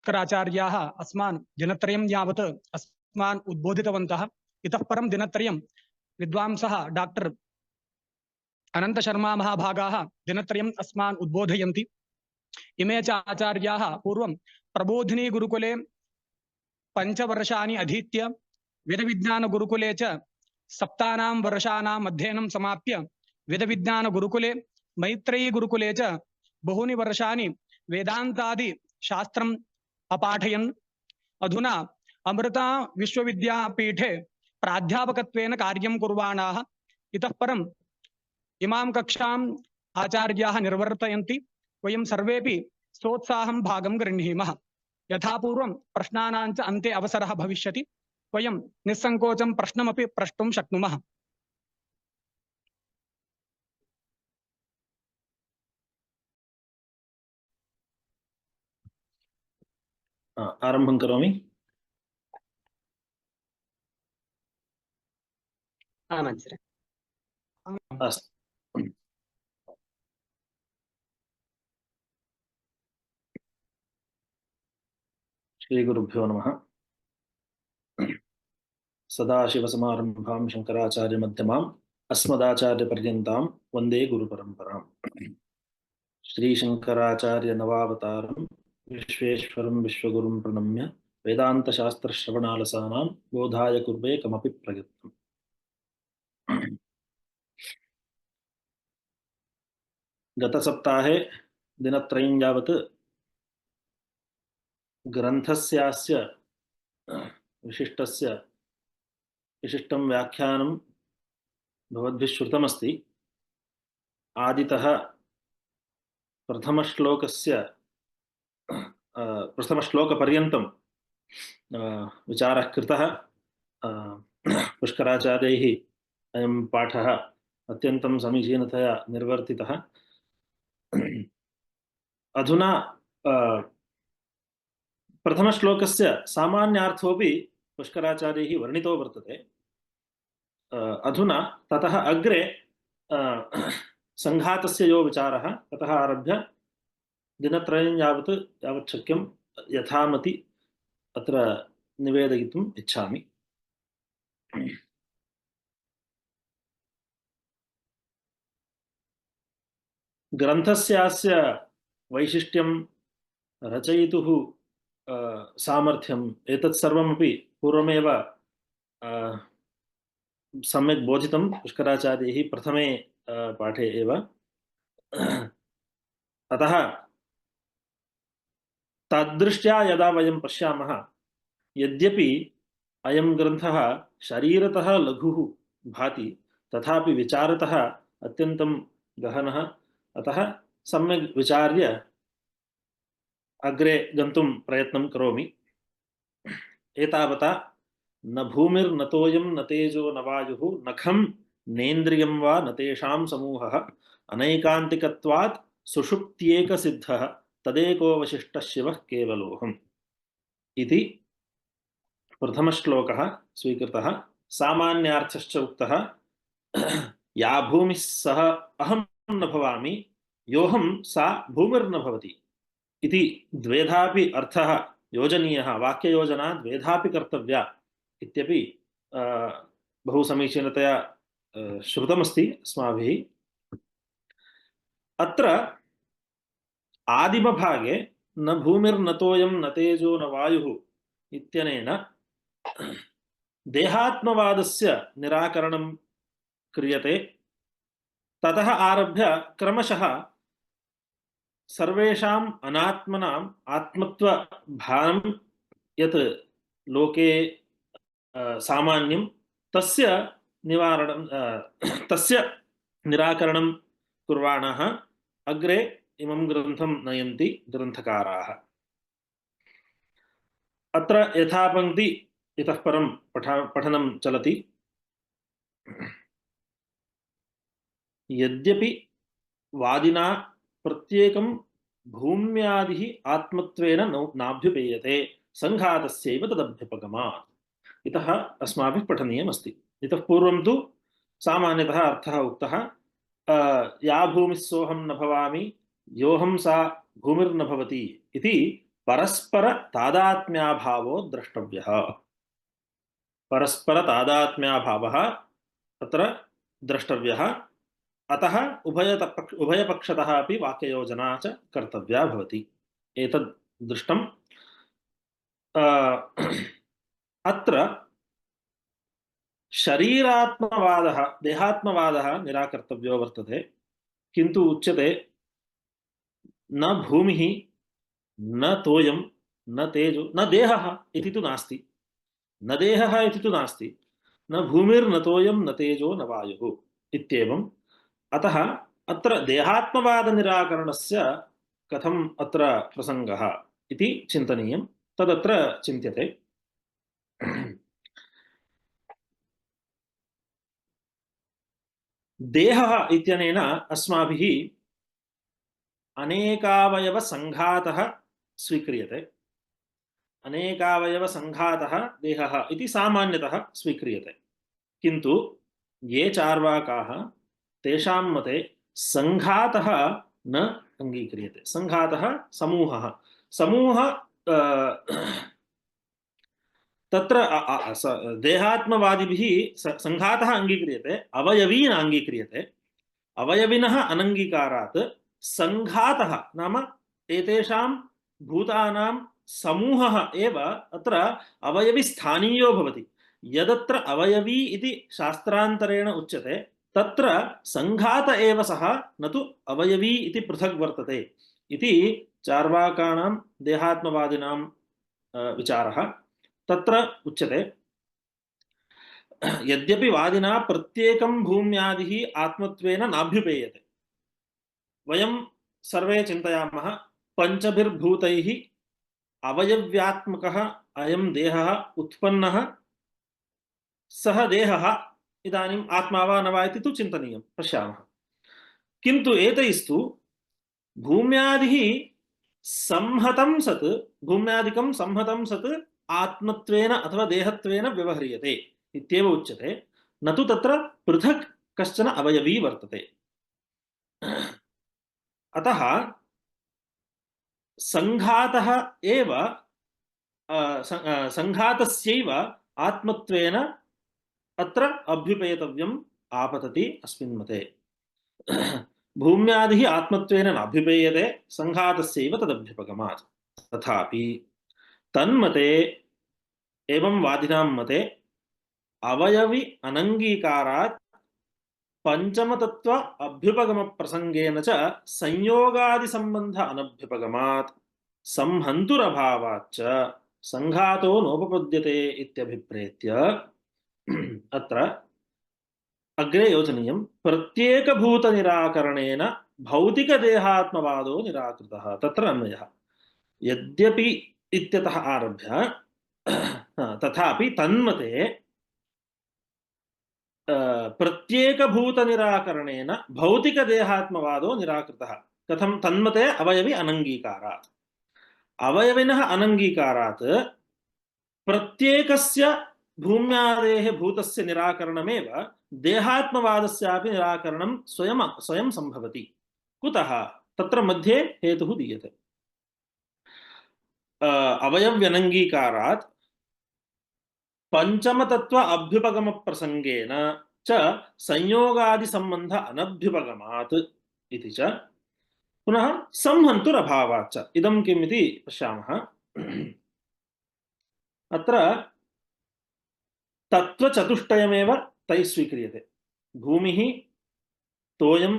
शङ्कराचार्याः अस्मान् दिनत्रयं यावत् अस्मान् उद्बोधितवन्तः। इतः परं दिनत्रयं विद्वांसः डॉक्टर अनन्तशर्मा महाभागाः दिनत्रयम् अस्मान् उद्बोधयन्ति। इमे च आचार्याः पूर्वं प्रबोधिनी गुरुकुले 5 वर्षाणि अधीत्य वेदविज्ञानगुरुकुले च 7 वर्षाणाम् अध्ययनं समाप्य वेदविज्ञानगुरुकुले मैत्रेयी गुरुकुले च बहूनि वर्षाणि वेदान्तादि शास्त्रम् अपाठयन् अधुना अमृता विश्वविद्यापीठे प्राध्यापकत्वेन कार्यं कुर्वाणाः। इतः परम् इमां कक्षाम् आचार्याः निर्वर्तयन्ति। वयं सर्वेपि सोत्साहं भागं गृह्णीमः। यथा पूर्वं प्रश्नानां च अन्ते अवसरः भविष्यति। वयं निस्सङ्कोचं प्रश्नमपि प्रष्टुं शक्नुमः। आरम्भं करोमि। अस्तु। श्रीगुरुभ्यो नमः। सदाशिवसमारम्भां शङ्कराचार्यमध्यमाम् अस्मदाचार्यपर्यन्तां वन्दे गुरुपरम्पराम्। श्रीशङ्कराचार्यनवावतारं विश्वेश्वरं विश्वगुरुं प्रणम्य वेदान्तशास्त्रश्रवणालसानां बोधाय कुर्वे कमपि प्रयत्नम्। गतसप्ताहे दिनत्रयं यावत् ग्रन्थस्यास्य विशिष्टं व्याख्यानं भवद्भिः श्रुतमस्ति। आदितः प्रथमश्लोकपर्यन्तं विचारः कृतः। पुष्कराचार्यैः अयं पाठः अत्यन्तं समीचीनतया निर्वर्तितः। अधुना प्रथमश्लोकस्य सामान्यार्थोऽपि पुष्कराचार्यैः वर्णितो वर्तते। अधुना ततः अग्रे संघातस्य यो विचारः ततः आरभ्य दिनत्रयं यावत् शक्यं यथामति अत्र निवेदयितुम् इच्छामि। ग्रन्थस्यास्य वैशिष्ट्यं रचयितुः सामर्थ्यम् एतत् सर्वमपि पूर्वमेव सम्यक् बोधितं पुष्कराचार्यैः प्रथमे पाठे एव। अतः तद्दृष्ट्या यदा वयं पश्यामः, यद्यपि अयं ग्रन्थः शरीरतः लघुः भाति तथापि विचारतः अत्यन्तं गहनः। अतः सम्यक् विचार्य अग्रे गन्तुं प्रयत्नं करोमि। एतावता न भूमिर्न तोयं न तेजो न वायुः न खं नेन्द्रियं वा न तेषां समूहः अनैकान्तिकत्वात् सुषुप्त्येकसिद्धः तदेकोऽवशिष्टः शिवः केवलोऽहम् इति प्रथमश्लोकः स्वीकृतः। सामान्यार्थश्च उक्तः। या भूमिः सः अहं न भवामि योऽहं सा भूमिर्न भवति इति द्वेधापि अर्थः योजनीयः। वाक्ययोजना द्वेधापि कर्तव्या इत्यपि बहु समीचीनतया श्रुतमस्ति अस्माभिः। अत्र आदिमभागे न भूमिर्न तोयं न तेजो न वायुः इत्यनेन देहात्मवादस्य निराकरणं क्रियते। ततः आरभ्य क्रमशः सर्वेषाम् अनात्मनाम् आत्मत्वभानं यत् लोके सामान्यं तस्य निराकरणं कुर्वाणः अग्रे इमं ग्रन्थं नयन्ति ग्रन्थकाराः। अत्र यथापङ्क्ति इतः परं पठनं चलति। यद्यपि वादिना प्रत्येकं भूम्यादिः आत्मत्वेन नाभ्युपेयते संघातस्यैव तदभ्युपगमात् इतः अस्माभिः पठनीयमस्ति। इतः पूर्वं तु सामान्यतः अर्थः उक्तः। या भूमिः सोऽहं न भवामि योऽहं सा भूमिर्न भवति इति परस्पर तादात्म्याभावो द्रष्टव्यः। परस्पर तादात्म्याभावः तत्र द्रष्टव्यः। अतः उभयपक्षतः अपि वाक्ययोजना च कर्तव्या भवति। एतद् दृष्टम्। अत्र शरीरात्मवादः देहात्मवादः निराकर्तव्यो वर्तते, किन्तु उच्यते न भूमिः न तोयं न तेजो न देहः इति तु नास्ति। न देहः इति तु नास्ति, न भूमिर्न तोयं न तेजो न वायुः इत्येवम्। अतः अत्र देहात्मवादनिराकरणस्य कथम् अत्र प्रसङ्गः इति चिन्तनीयं। तदत्र चिन्त्यते। देहः इत्यनेन अस्माभिः अनेकावयवसङ्घातः स्वीक्रियते। अनेकावयवसङ्घातः देहः इति सामान्यतः स्वीक्रियते, किन्तु ये चार्वाकाः तेषां मते सङ्घातः न अङ्गीक्रियते। सङ्घातः समूहः समूह तत्र देहात्मवादिभिः सङ्घातः अङ्गीक्रियते, अवयवी न अङ्गीक्रियते। अवयविनः अनङ्गीकारात् सङ्घातः नाम एतेषां भूतानां समूहः एव अत्र अवयविस्थानीयो भवति। यदत्र अवयवी इति शास्त्रान्तरेण उच्यते तत्र सङ्घात एव सः, न तु अवयवी इति पृथग् वर्तते इति चार्वाकाणां देहात्मवादिनां विचारः। तत्र उच्यते यद्यपि वादिना प्रत्येकं भूम्यादिः आत्मत्वेन नाभ्युपेयते। वयं सर्वे चिन्तयामः पञ्चभिर्भूतैः अवयव्यात्मकः अयं देहः उत्पन्नः, सः देहः इदानीम् आत्मा वा न वा इति तु चिन्तनीयं, पश्यामः। किन्तु एतैस्तु भूम्यादिः संहतं सत्, भूम्यादिकं संहतं सत् आत्मत्वेन अथवा देहत्वेन व्यवह्रियते इत्येव उच्यते, न तु तत्र पृथक् कश्चन अवयवी वर्तते। अतः सङ्घातः एव सङ्घातस्यैव आत्मत्वेन अत्र अभ्युपेतव्यम् आपतति अस्मिन् मते। भूम्यादिः आत्मत्वेन नाभ्युपेयते, सङ्घातस्यैव तदभ्युपगमात्। तथापि तन्मते एवं वादिनां मते अवयवि अनङ्गीकारात् पंचमतत्व अभ्युपगम प्रसंगेन च संयोगादि संबंध अनभ्युपगमात् संहन्तुरभावाच्च संघातो नोपपद्यते इत्यभिप्रेत्य अत्र अग्रे योजनीयं। प्रत्येकभूतनिराकरणेन भौतिकदेहात्मवादो निराकृतः। तत्र अन्वयः यद्यपि इत्यतः आरभ्य तथापि तन्मते प्रत्येकभूतनिराकरणेन भौतिकदेहात्मवादो निराकृतः। कथं? तन्मते अवयवि अनङ्गीकारात्। अवयविनः अनङ्गीकारात् प्रत्येकस्य भूम्यादेः भूतस्य निराकरणमेव देहात्मवादस्यापि निराकरणं स्वयं सम्भवति। कुतः? तत्र मध्ये हेतुः दीयते। अवयव्यनङ्गीकारात् पंचमतत्व अभ्युपगम प्रसंगेन च संयोगादि संबंध अनभ्युपगमात् इति च पुनः संहन्तुरभावाच्च। इदं किम् इति पश्यामः। अत्र तत्त्वचतुष्टयमेव तैः स्वीक्रियते। भूमिः, तोयं,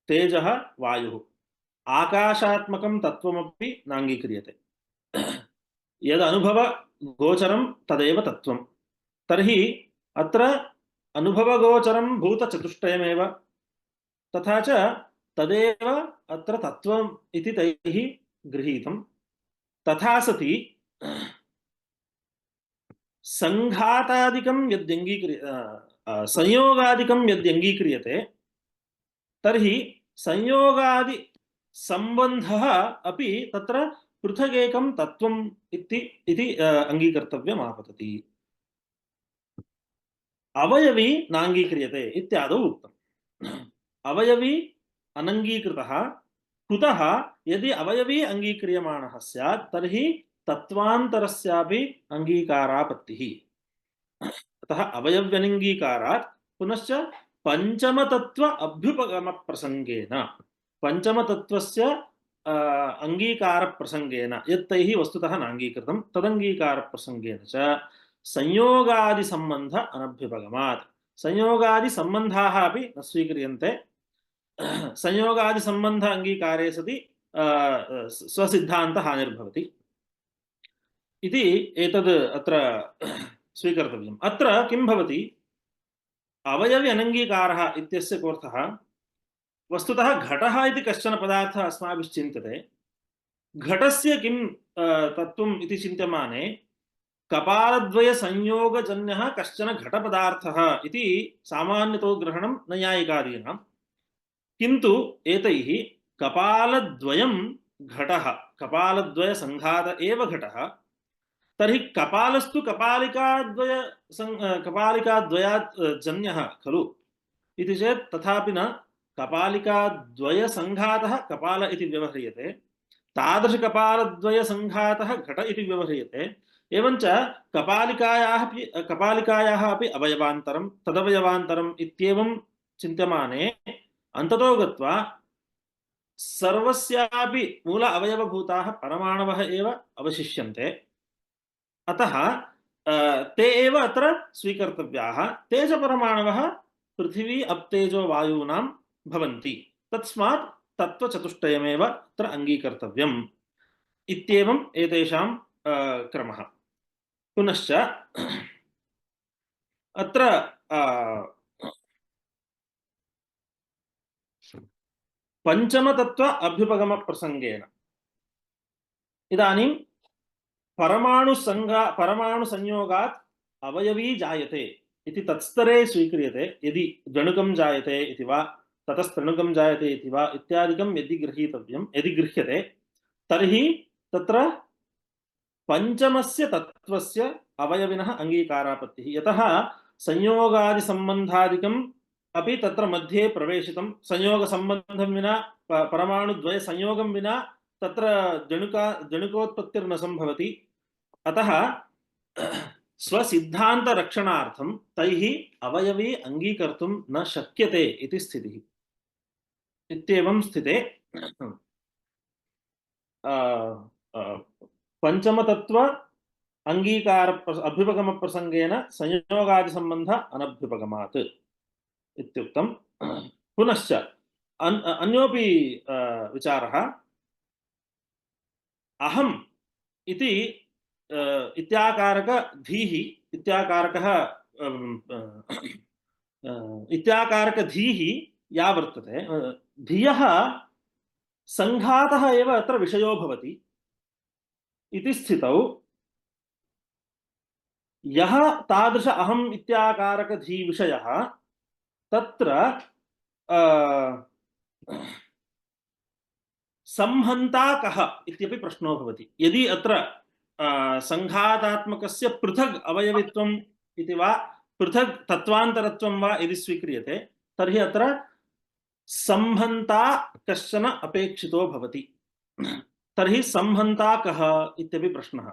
तेजः, वायुः। आकाशात्मकं तत्त्वमपि नाङ्गीक्रियते। यद् अनुभवगोचरं तदेव तत्त्वं। तर्हि अत्र अनुभवगोचरं भूतचतुष्टयमेव, तथा च तदेव अत्र तत्त्वम् इति तैः गृहीतं। तथा सति सङ्घातादिकं संयोगादिकं यद्यङ्गीक्रियते तर्हि संयोगादि संबन्धः अपि तत्र पृथगेकं तत्त्वम् इति अङ्गीकर्तव्यम् आपतति। अवयवी नाङ्गीक्रियते इत्यादौ उक्तम्। अवयवी अनङ्गीकृतः कुतः यदि अवयवी अङ्गीक्रियमाणः स्यात् तर्हि तत्त्वान्तरस्यापि अङ्गीकारापत्तिः। अतः अवयव्यनङ्गीकारात् पुनश्च पञ्चमतत्त्व अभ्युपगमप्रसङ्गेन पञ्चमतत्त्वस्य अङ्गीकारप्रसङ्गेन यत्तैः वस्तुतः नाङ्गीकृतं तदङ्गीकारप्रसङ्गेन च संयोगादिसम्बन्ध अनभ्युपगमात्। संयोगादिसम्बन्धाः अपि न स्वीक्रियन्ते। संयोगादिसम्बन्ध अङ्गीकारे सति स्वसिद्धान्तहानिर्भवति इति एतद् अत्र स्वीकर्तव्यम्। अत्र किं भवति, अवयवी अनङ्गीकारः इत्यस्य कोऽर्थः, वस्तुतः घटः इति कश्चन पदार्थः अस्माभिश्चिन्त्यते। घटस्य किं तत्त्वम् इति चिन्त्यमाने कपालद्वयसंयोगजन्यः कश्चन घटपदार्थः इति सामान्यतो ग्रहणं नैयायिकादीनां। किन्तु एतैः कपालद्वयं घटः, कपालद्वयसङ्घात एव घटः। तर्हि कपालस्तु कपालिकाद्वयात् जन्यः खलु इति चेत् तथापि न, कपालिकाद्वयसङ्घातः कपाल इति व्यवह्रियते, तादृशकपालद्वयसङ्घातः घट इति व्यवह्रियते। एवञ्च कपालिकायाः अपि अवयवान्तरं तदवयवान्तरम् इत्येवं चिन्त्यमाने अन्ततो गत्वा सर्वस्यापि मूल अवयवभूताः परमाणवः एव अवशिष्यन्ते। अतः ते एव अत्र स्वीकर्तव्याः। ते च परमाणवः पृथिवी अप्तेजो वायूनां भवन्ति। तस्मात् तत्त्वचतुष्टयमेव अत्र अङ्गीकर्तव्यम् इत्येवम् एतेषां क्रमः। पुनश्च अत्र पञ्चमतत्त्व अभ्युपगमप्रसङ्गेन इदानीं परमाणुसंयोगात् अवयवी जायते इति तत्स्तरे स्वीक्रियते। यदि द्वणुकं जायते इति वा ततस्तृणुकं जायते इति वा इत्यादिकं यदि गृहीतव्यं, यदि गृह्यते, तर्हि तत्र पञ्चमस्य तत्त्वस्य अवयविनः अङ्गीकारापत्तिः। यतः संयोगादिसम्बन्धादिकम् अपि तत्र मध्ये प्रवेशितं, संयोगसम्बन्धं विना परमाणुद्वयसंयोगं विना तत्र जणुकोत्पत्तिर्न सम्भवति। अतः स्वसिद्धान्तरक्षणार्थं तैः अवयवी अङ्गीकर्तुं न शक्यते इति स्थितिः। इत्येवं स्थिते पञ्चमतत्त्व अङ्गीकार अभ्युपगमप्रसङ्गेन संयोगादिसम्बन्ध अनभ्युपगमात् इत्युक्तं। पुनश्च अन्योपि विचारः, अहम् इति इत्याकारक धीः, इत्याकारक धीः या वर्तते, धियः सङ्घातः एव अत्र विषयो भवति इति स्थितौ यः तादृश अहम् इत्याकारक धी विषयः तत्र संहन्ता कः इत्यपि प्रश्नो भवति। यदि अत्र संघातात्मकस्य पृथग् अवयवित्वम् इति वा पृथग् तत्त्वान्तरत्वं वा यदि स्वीक्रियते, तर्हि अत्र संहन्ता कश्चन अपेक्षितो भवति। तर्हि संहन्ता कः इत्यपि प्रश्नः।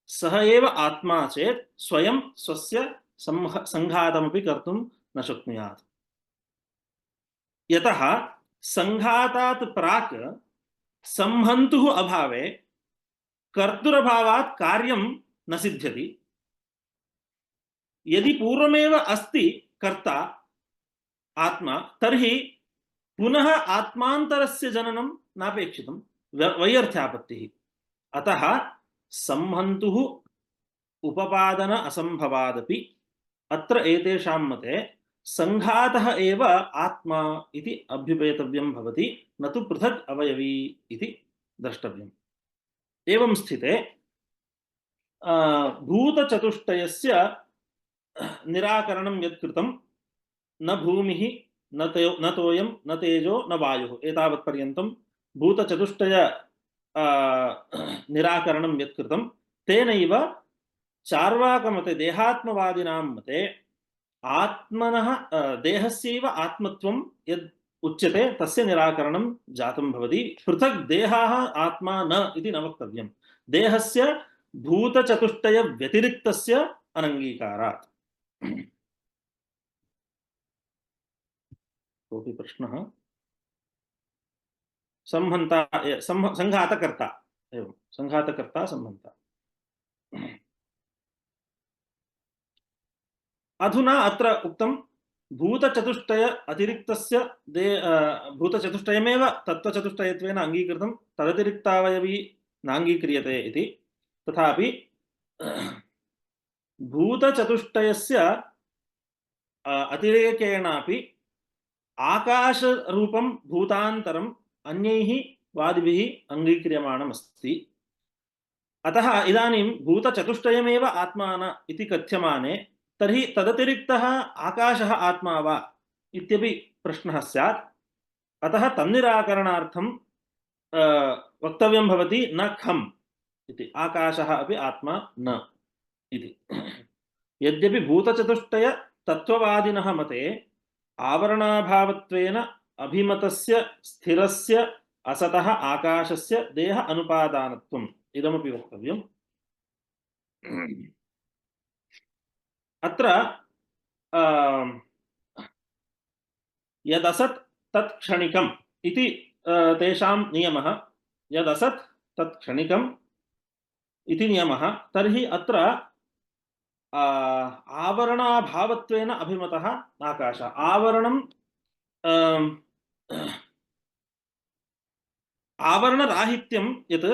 सः एव आत्मा चेत् स्वयं स्वस्य संघातमपि कर्तुं न शक्नुयात्। यतः संघातात् प्राक् संहन्तुः अभावे कर्तुरभावात् कार्यं न सिद्ध्यति। यदि पूर्वमेव अस्ति कर्ता आत्मा, तर्हि पुनः आत्मान्तरस्य जननं नापेक्षितं, वैयर्थ्यापत्तिः। अतः संहन्तुः उपपादन असंभवादपि अत्र एतेषां मते संघातः एव आत्मा इति अभ्युपेतव्यं भवति, न तु पृथक् अवयवी इति द्रष्टव्यम्। एवं स्थिते भूतचतुष्टयस्य निराकरणं यत् कृतं, न भूमिः न तोयं न तेजो न वायुः, एतावत्पर्यन्तं भूतचतुष्टय निराकरणं यत् कृतं, तेनैव चार्वाकमते देहात्मवादिनां मते आत्मनः देहस्यैव आत्मत्वं यद् उच्यते तस्य निराकरणं जातं भवति। पृथक् देहाः आत्मा न इति न वक्तव्यम्। देहस्य भूतचतुष्टय व्यतिरिक्तस्य अनङ्गीकारात्। कोऽपि प्रश्नः? संहन्ता संघातकर्ता, एवं संघातकर्ता संहन्ता। अधुना अत्र उक्तं भूतचतुष्टय अतिरिक्तस्य भूतचतुष्टयमेव तत्त्वचतुष्टयत्वेन अङ्गीकृतं, तदतिरिक्तावयवी नाङ्गीक्रियते इति। तथापि भूतचतुष्टयस्य अतिरेकेणापि आकाशरूपं भूतान्तरम् अन्यैः वादिभिः अङ्गीक्रियमाणमस्ति। अतः इदानीं भूतचतुष्टयमेव आत्मा न इति कथ्यमाने तर्हि तदतिरिक्तः आकाशः आत्मा वा इत्यपि प्रश्नः स्यात्। अतः तन्निराकरणार्थं वक्तव्यं भवति न खम् इति, आकाशः अपि आत्मा न इति। यद्यपि भूतचतुष्टय तत्त्ववादिनः मते आवरणाभावत्वेन अभिमतस्य स्थिरस्य असतः आकाशस्य देह अनुपादानत्वम् इदमपि वक्तव्यम्। अत्र यदसत् तत् क्षणिकम् इति तेषां नियमः। यदसत् तत् क्षणिकम् इति नियमः। तर्हि अत्र आवरणाभावत्वेन अभिमतः आकाशः, आवरणं आवरणराहित्यं यत्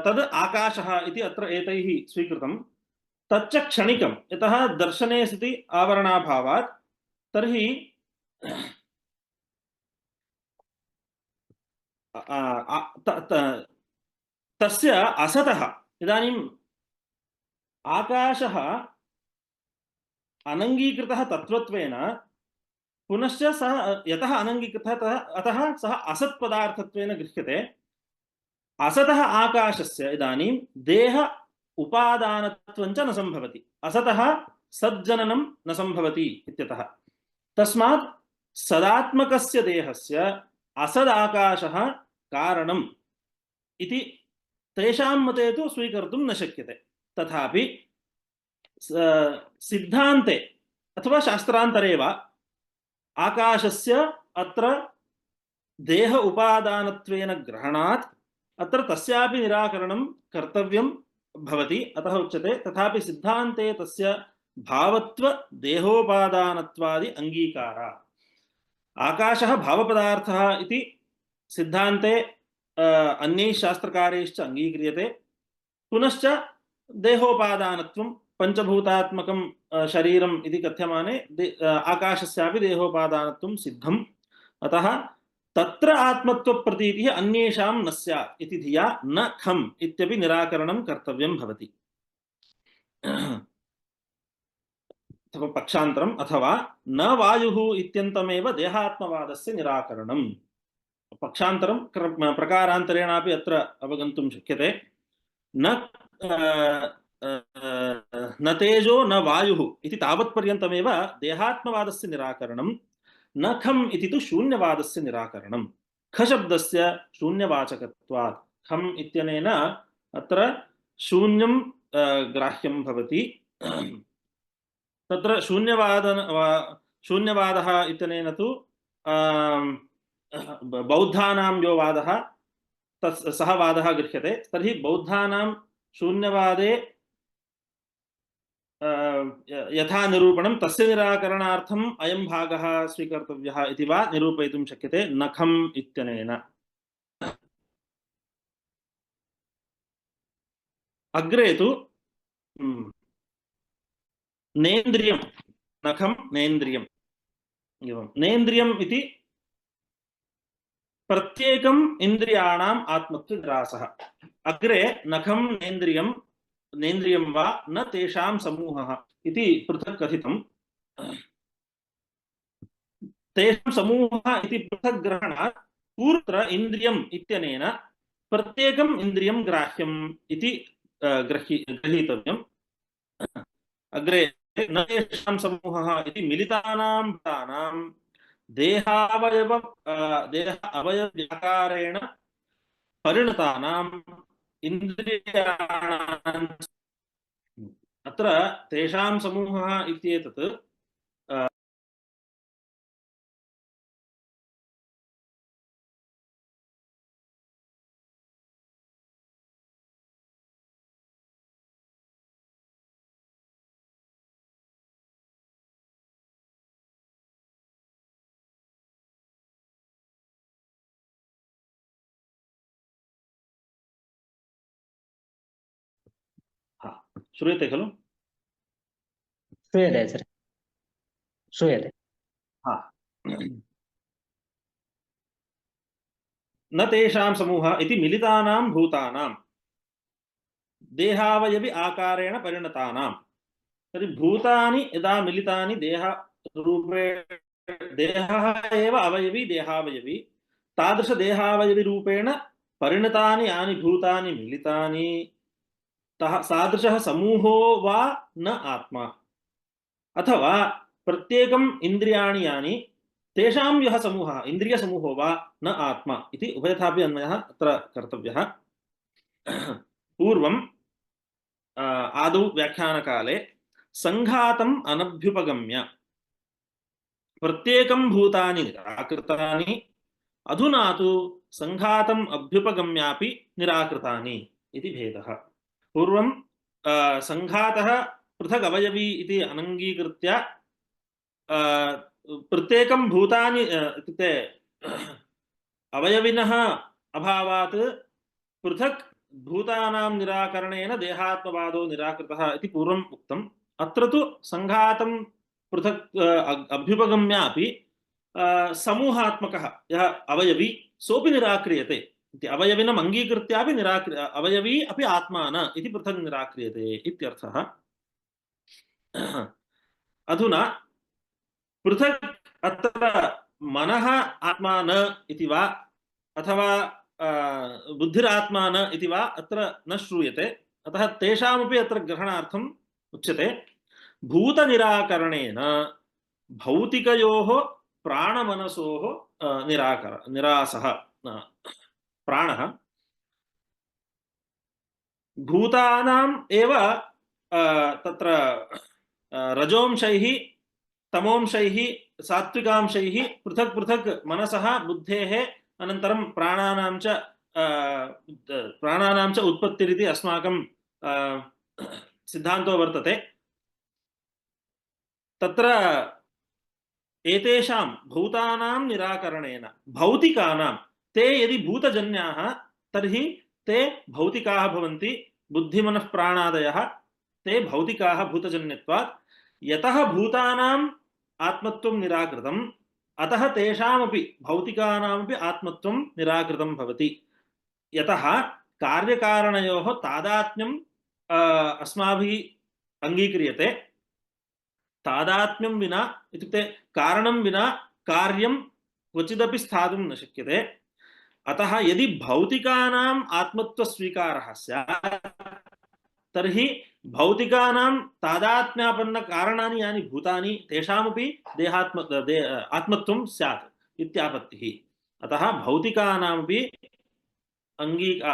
तद् आकाशः इति अत्र एतैः स्वीकृतं। तच्च क्षणिकं, यतः दर्शने सति आवरणाभावात्। तर्हि तस्य असतः इदानीम् आकाशः अनङ्गीकृतः तत्त्वत्वेन, पुनश्च सः यतः अनङ्गीकृतः अतः सः असत्पदार्थत्वेन गृह्यते। असतः आकाशस्य इदानीं देह उपादानत्वं च न सम्भवति, असतः सज्जननं न सम्भवति इत्यतः। तस्मात् सदात्मकस्य देहस्य असदाकाशः कारणम् इति तेषां मते तु स्वीकर्तुं न शक्यते। तथापि सिद्धान्ते अथवा शास्त्रान्तरे वा आकाशस्य अत्र देह उपादानत्वेन ग्रहणात् अत्र तस्यापि निराकरणं कर्तव्यं भवति। अतः उच्यते तथापि सिद्धान्ते तस्य भावत्व देहोपादानत्वादि अङ्गीकारा। आकाशः भावपदार्थः इति सिद्धान्ते अन्यैः शास्त्रकारैश्च अङ्गीक्रियते। पुनश्च देहोपादानत्वं पंचभूतात्मकं शरीरम् इति कथ्यमाने आकाशस्यापि देहोपादानत्वं सिद्धम्। अतः तत्र आत्मत्वप्रतीतिः अन्येषां न स्यात् इति धिया न खम् इत्यपि निराकरणं कर्तव्यं भवति। पक्षान्तरम् अथवा न वायुः इत्यन्तमेव देहात्मवादस्य निराकरणम्। पक्षान्तरं प्रकारान्तरेणापि अत्र अवगन्तुं शक्यते। न तेजो न वायुः इति तावत्पर्यन्तमेव देहात्मवादस्य निराकरणं, न खम् इति तु शून्यवादस्य निराकरणं। खशब्दस्य शून्यवाचकत्वात् खम् इत्यनेन अत्र शून्यं ग्राह्यं भवति। तत्र शून्यवादः इत्यनेन तु बौद्धानां यो वादः सः वादः गृह्यते। तर्हि बौद्धानां शून्यवादे यथा निरूपणं तस्य निराकरणार्थम् अयं भागः स्वीकर्तव्यः इति वा निरूपयितुं शक्यते नखम् इत्यनेन। अग्रे तु नेन्द्रियं, नखं नेन्द्रियं, एवं नेन्द्रियम् इति प्रत्येकम् इन्द्रियाणाम् आत्मत्वनिरासः। अग्रे नखं नेन्द्रियं, नेन्द्रियं वा न तेषां समूहः इति पृथक् कथितं। तेषां समूहः इति पृथक् ग्रहणात् पूर्वत्र इन्द्रियम् इत्यनेन प्रत्येकम् इन्द्रियं ग्राह्यम् इति गृहीतव्यम्। अग्रे न तेषां समूहः इति मिलितानां भूतानां देहावयव देह अवयव्याकारेण परिणतानाम् इन्द्रियाणाम् अत्र तेषां समूहः इत्येतत् श्रूयते खलु? श्रूयते आचार्य, श्रूयते। न तेषां समूहः इति मिलितानां भूतानां देहावयवि आकारेण परिणतानां। तर्हि भूतानि यदा मिलितानि देहरूपे, देहः एव अवयवी देहावयवी, तादृश देहावयवी रूपेण परिणतानि यानि भूतानि मिलितानि सादृशः समूहो वा न आत्मा, अथवा प्रत्येकम् इन्द्रियाणि यानि तेषां यः समूहः इन्द्रियसमूहो वा न आत्मा इति उभयथापि अन्वयः अत्र कर्तव्यः। पूर्वं आदौ व्याख्यानकाले संघातम् अनभ्युपगम्य प्रत्येकं भूतानि निराकृतानि, अधुना तु संघातम् अभ्युपगम्यापि निराकृतानि इति भेदः। पूर्वं संघातः पृथक् अवयवी इति अनङ्गीकृत्य प्रत्येकं भूतानि इत्युक्ते अवयविनः अभावात् पृथक् भूतानां निराकरणेन देहात्मवादो निराकृतः इति पूर्वम् उक्तम्। अत्र तु संघातं पृथक् अभ्युपगम्यापि समूहात्मकः यः अवयवी सोऽपि निराक्रियते इति, अवयविनम् अङ्गीकृत्यापि अवयवी अपि आत्मा न इति पृथक् निराक्रियते इत्यर्थः। अधुना पृथक् अत्र मनः आत्मा न इति वा अथवा बुद्धिरात्मा न इति वा अत्र न श्रूयते, अतः तेषामपि अत्र ग्रहणार्थम् उच्यते। भूतनिराकरणेन भौतिकयोः प्राणमनसोः निरासः। प्राणः भूतानाम् एव तत्र रजोंशैः तमोंशैः सात्विकांशैः पृथक् पृथक् मनसः बुद्धेः अनन्तरं प्राणानां च उत्पत्तिरिति अस्माकं सिद्धान्तो वर्तते। तत्र एतेषां भूतानां निराकरणेन भौतिकानां, ते यदि भूतजन्याः तर्हि ते भौतिकाः भवन्ति, बुद्धिमनः प्राणादयः ते भौतिकाः भूतजन्यत्वात्। यतः भूतानाम् आत्मत्वं निराकृतम्, अतः तेषामपि भौतिकानामपि आत्मत्वं निराकृतं भवति। यतः कार्यकारणयोः तादात्म्यं अस्माभिः अङ्गीक्रियते। तादात्म्यं विना इत्युक्ते कारणं विना कार्यं क्वचिदपि स्थातुं न शक्यते। अतः यदि भौतिकानाम् आत्मत्वस्वीकारः स्यात् तर्हि भौतिकानां तादात्म्यापन्न कारणानि यानि भूतानि तेषामपि आत्मत्वं स्यात् इत्यापत्तिः। अतः भौतिकानामपि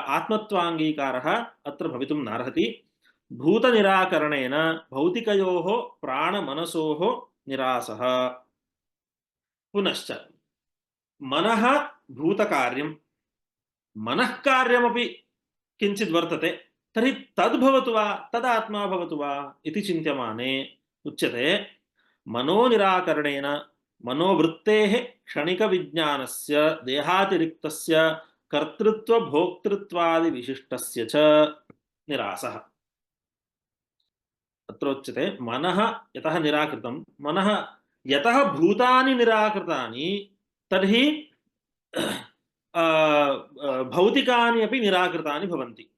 आत्मत्वाङ्गीकारः अत्र भवितुं नार्हति। भूतनिराकरणेन भौतिकयोः प्राणमनसोः निरासः। पुनश्च मनः भूतकार्यं, मनःकार्यमपि किञ्चित् वर्तते, तर्हि तद्भवतु वा तदात्मा भवतु वा इति चिन्त्यमाने उच्यते मनोनिराकरणेन मनोवृत्तेः क्षणिकविज्ञानस्य देहातिरिक्तस्य कर्तृत्वभोक्तृत्वादिविशिष्टस्य च निरासः। अत्र उच्यते मनः यतः निराकृतं, मनः यतः भूतानि निराकृतानि तर्हि भौतिकानि अपि निराकृतानि भवन्ति।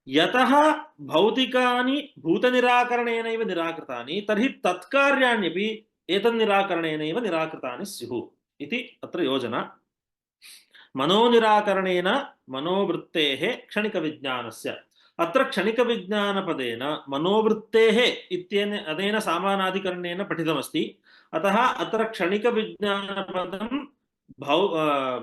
यतः भौतिकानि भूतनिराकरणेनैव निराकृतानि तर्हि तत्कार्याण्यपि एतन्निराकरणेनैव निराकृतानि स्युः इति अत्र योजना। मनोनिराकरणेन मनोवृत्तेः क्षणिकविज्ञानस्य, अत्र क्षणिकविज्ञानपदेन मनोवृत्तेः अनेन सामानाधिकरणेन पठितमस्ति। अतः अत्र क्षणिकविज्ञानपदं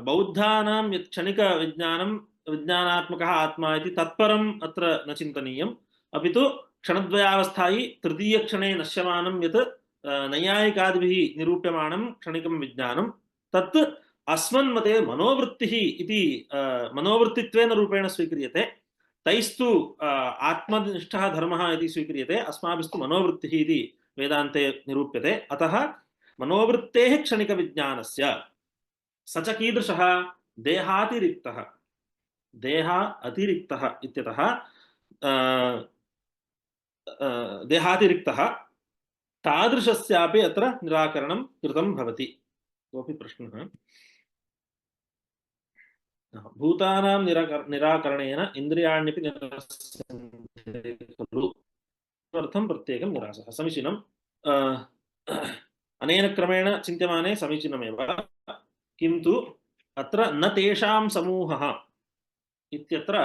बौद्धानां यत् क्षणिकविज्ञानं विज्ञानात्मकः आत्मा इति तत्परम् अत्र न चिन्तनीयम्, अपि तु क्षणद्वयावस्थायि तृतीयक्षणे नश्यमानं यत् नैयायिकादिभिः निरूप्यमाणं क्षणिकं विज्ञानं तत् अस्मन्मते मनोवृत्तिः इति मनोवृत्तित्वेन रूपेण स्वीक्रियते। तैस्तु आत्मनिष्ठः धर्मः इति स्वीक्रियते, अस्माभिस्तु मनोवृत्तिः इति वेदान्ते निरूप्यते। अतः मनोवृत्तेः क्षणिकविज्ञानस्य स च कीदृशः? देहातिरिक्तः। देह अतिरिक्तः इत्यतः देहातिरिक्तः तादृशस्यापि अत्र निराकरणं कृतं भवति। कोऽपि प्रश्नः? भूतानां निराकरणेन इन्द्रियाण्यपि निरस्यन्ते खलु, तदर्थं प्रत्येकं निरासः। समीचीनम्। अनेन क्रमेण चिन्त्यमाने समीचीनमेव, किन्तु अत्र न तेषां समूहः इत्यत्र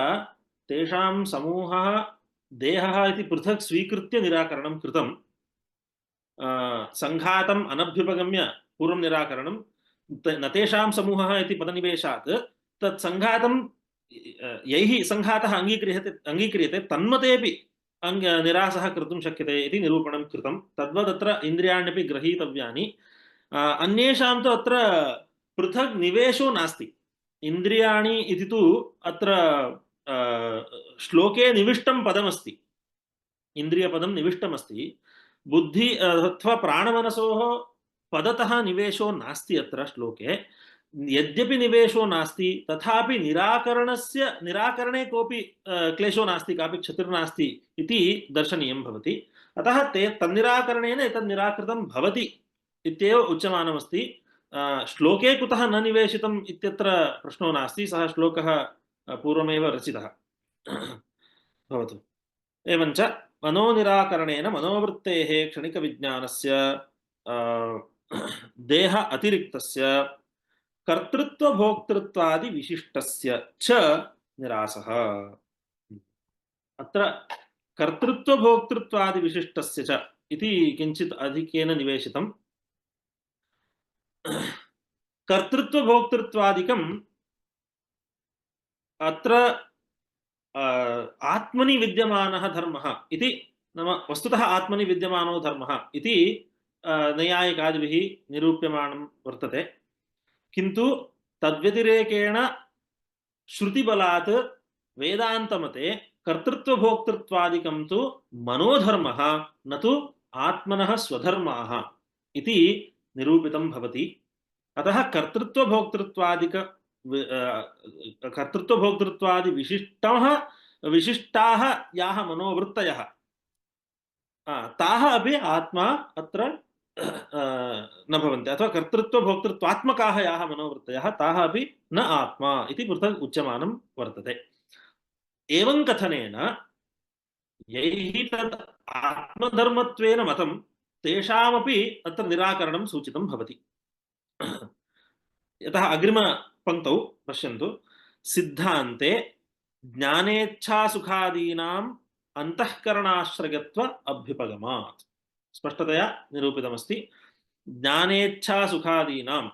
तेषां समूहः देहः इति पृथक् स्वीकृत्य निराकरणं कृतं। सङ्घातम् अनभ्युपगम्य पूर्वं निराकरणं, न तेषां समूहः इति पदनिवेशात् तत् सङ्घातं यैः सङ्घातः अङ्गीक्रियते तन्मतेपि निरासः कर्तुं शक्यते इति निरूपणं कृतं। तद्वदत्र इन्द्रियाण्यपि गृहीतव्यानि। अन्येषां तु अत्र पृथक् निवेशो नास्ति। इन्द्रियाणि इति तु अत्र श्लोके निविष्टं पदमस्ति, इन्द्रियपदं निविष्टमस्ति। बुद्धि अथवा प्राणमनसोः पदतः निवेशो नास्ति अत्र श्लोके। यद्यपि निवेशो नास्ति तथापि निराकरणे कोऽपि क्लेशो नास्ति, कापि क्षतिर्नास्ति इति दर्शनीयं भवति। अतः तन्निराकरणेन एतत् निराकृतं भवति इत्येव उच्यमानमस्ति। श्लोके कुतः न निवेशितम् इत्यत्र प्रश्नो नास्ति, सः श्लोकः पूर्वमेव रचितः। भवतु। एवञ्च मनोनिराकरणेन मनोवृत्तेः क्षणिकविज्ञानस्य देह अतिरिक्तस्य कर्तृत्वभोक्तृत्वादि विशिष्टस्य च निरासः। अत्र कर्तृत्वभोक्तृत्वादि विशिष्टस्य च इति किञ्चित् अधिकेन निवेशितम्। कर्तृत्वभोक्तृत्वादिकम् अत्र आत्मनि विद्यमानः धर्मः इति, नाम वस्तुतः आत्मनि विद्यमानो धर्मः इति नैयायिकादिभिः निरूप्यमानं वर्तते। किन्तु तद्व्यतिरेकेण श्रुतिबलात् वेदान्तमते कर्तृत्वभोक्तृत्वादिकं तु मनोधर्मः न तु आत्मनः स्वधर्माः इति निरूपितं भवति। अतः कर्तृत्वभोक्तृत्वादि विशिष्टाः याः मनोवृत्तयः ताः अपि आत्मा अत्र न भवन्ति, अथवा कर्तृत्वभोक्तृत्वात्मकाः याः मनोवृत्तयः ताः अपि न आत्मा इति पृथक् उच्यमानं वर्तते। एवं कथनेन यैः तद् आत्मधर्मत्वेन मतं तेषामपि अत्र निराकरणं सूचितं भवति। यतः अग्रिमपङ्क्तौ पश्यन्तु, सिद्धान्ते ज्ञानेच्छासुखादीनाम् अन्तःकरणाश्रयत्व अभ्युपगमात् स्पष्टतया निरूपितमस्ति। ज्ञानेच्छासुखादीनाम्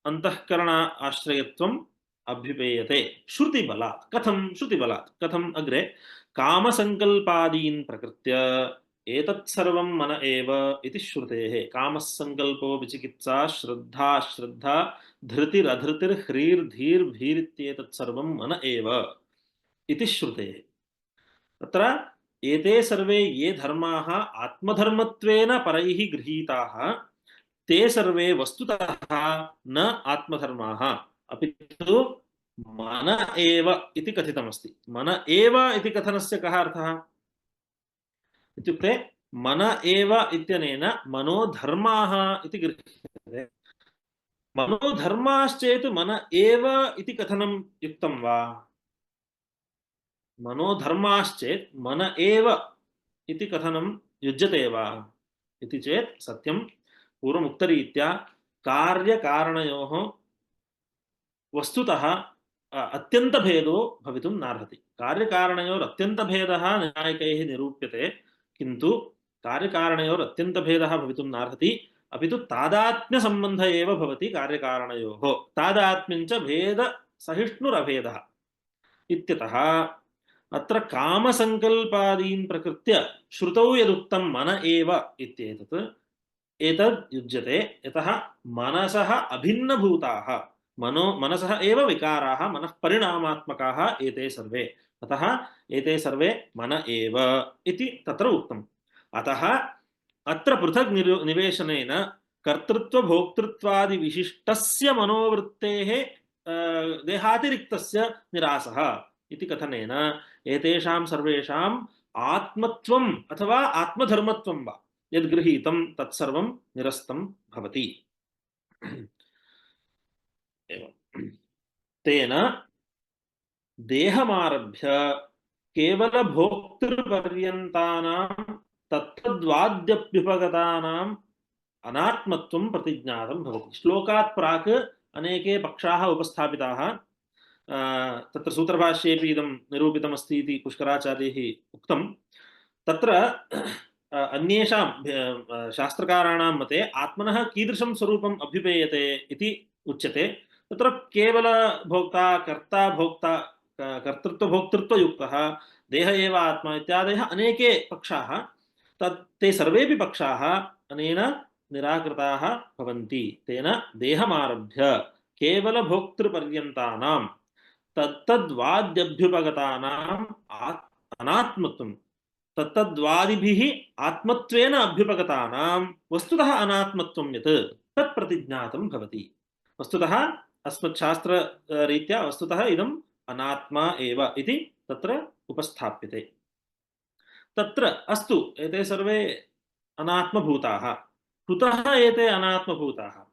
अन्तःकरण आश्रयत्वम् अभ्युपेयते श्रुतिबलात्। कथं? श्रुतिबलात् कथम्? अग्रे कामसङ्कल्पादीन् प्रकृत्य एतत् सर्वं मन एव इति श्रुतेः। कामसङ्कल्पो विचिकित्सा श्रद्धा धृतिरधृतिर्ह्रीर्धीर्भीरित्येतत् सर्वं मन एव इति श्रुतेः। तत्र एते सर्वे ये धर्माः आत्मधर्मत्वेन परैः गृहीताः ते सर्वे वस्तुतः न आत्मधर्माः, अपि तु मन एव इति कथितमस्ति। मन एव इति कथनस्य कः अर्थः इत्युक्ते मन एव इत्यनेन मनोधर्माः इति गृह्यते। मनोधर्माश्चेत् मन एव इति कथनं युक्तं वा? मनोधर्माश्चेत् मन एव इति कथनं युज्यते वा इति चेत् सत्यं पूर्वमुक्तरीत्या कार्यकारणयोः वस्तुतः अत्यन्तभेदो भवितुं नार्हति। कार्यकारणयोर् अत्यन्तभेदः न्यायिकैः निरूप्यते, किन्तु कार्यकारणयोर् अत्यन्तभेदः भवितुं नार्हति, अपि तु तादात्म्यसम्बन्ध एव भवति कार्यकारणयोः। तादात्म्यं च भेदसहिष्णुरभेदः इत्यतः अत्र कामसङ्कल्पादीन् प्रकृत्य श्रुतौ यदुक्तं मन एव इत्येतत् एतद् युज्यते, यतः मनसः अभिन्नभूताः, मनसः एव विकाराः, मनः परिणामात्मकाः एते सर्वे, अतः एते सर्वे मन एव इति तत्र उक्तम्। अतः अत्र पृथक् निवेशनेन कर्तृत्वभोक्तृत्वादिविशिष्टस्य मनोवृत्तेः देहातिरिक्तस्य निरासः इति कथनेन एतेषां सर्वेषाम् आत्मत्वम् अथवा आत्मधर्मत्वं वा यद्गृहीतं तत्सर्वं निरस्तं भवति। तेन देहमारभ्य केवल भोक्तृपर्यन्तानां तत्तद्वाद्यभ्युपगतानाम् अनात्मत्वं प्रतिज्ञातं भवति। श्लोकात् प्राक् अनेके पक्षाः उपस्थापिताः, तत्र सूत्रभाष्येपि इदं निरूपितमस्ति इति पुष्कराचार्यैः उक्तं। तत्र अन्येषां शास्त्रकाराणां मते आत्मनः कीदृशं स्वरूपम् अभ्युपेयते इति उच्यते। तत्र केवल भोक्ता कर्ता भोक्ता कर्तृत्वभोक्तृत्वयुक्तः देह एव आत्मा इत्यादयः अनेके पक्षाः, ते सर्वेपि पक्षाः अनेन निराकृताः भवन्ति। तेन देहमारभ्य केवल भोक्तृपर्यन्तानां तत्तद्वाद्यभ्युपगतानाम् अनात्मत्वं, तत्तद्वादिभिः आत्मत्वेन अभ्युपगतानां वस्तुतः अनात्मत्वं यत् तत् प्रतिज्ञातं भवति। वस्तुतः अस्मच्छास्त्ररीत्या वस्तुतः इदम् अनात्मा एव इति तत्र उपस्थाप्यते। तत्र अस्तु एते सर्वे अनात्मभूताः, कुतः एते अनात्मभूताः?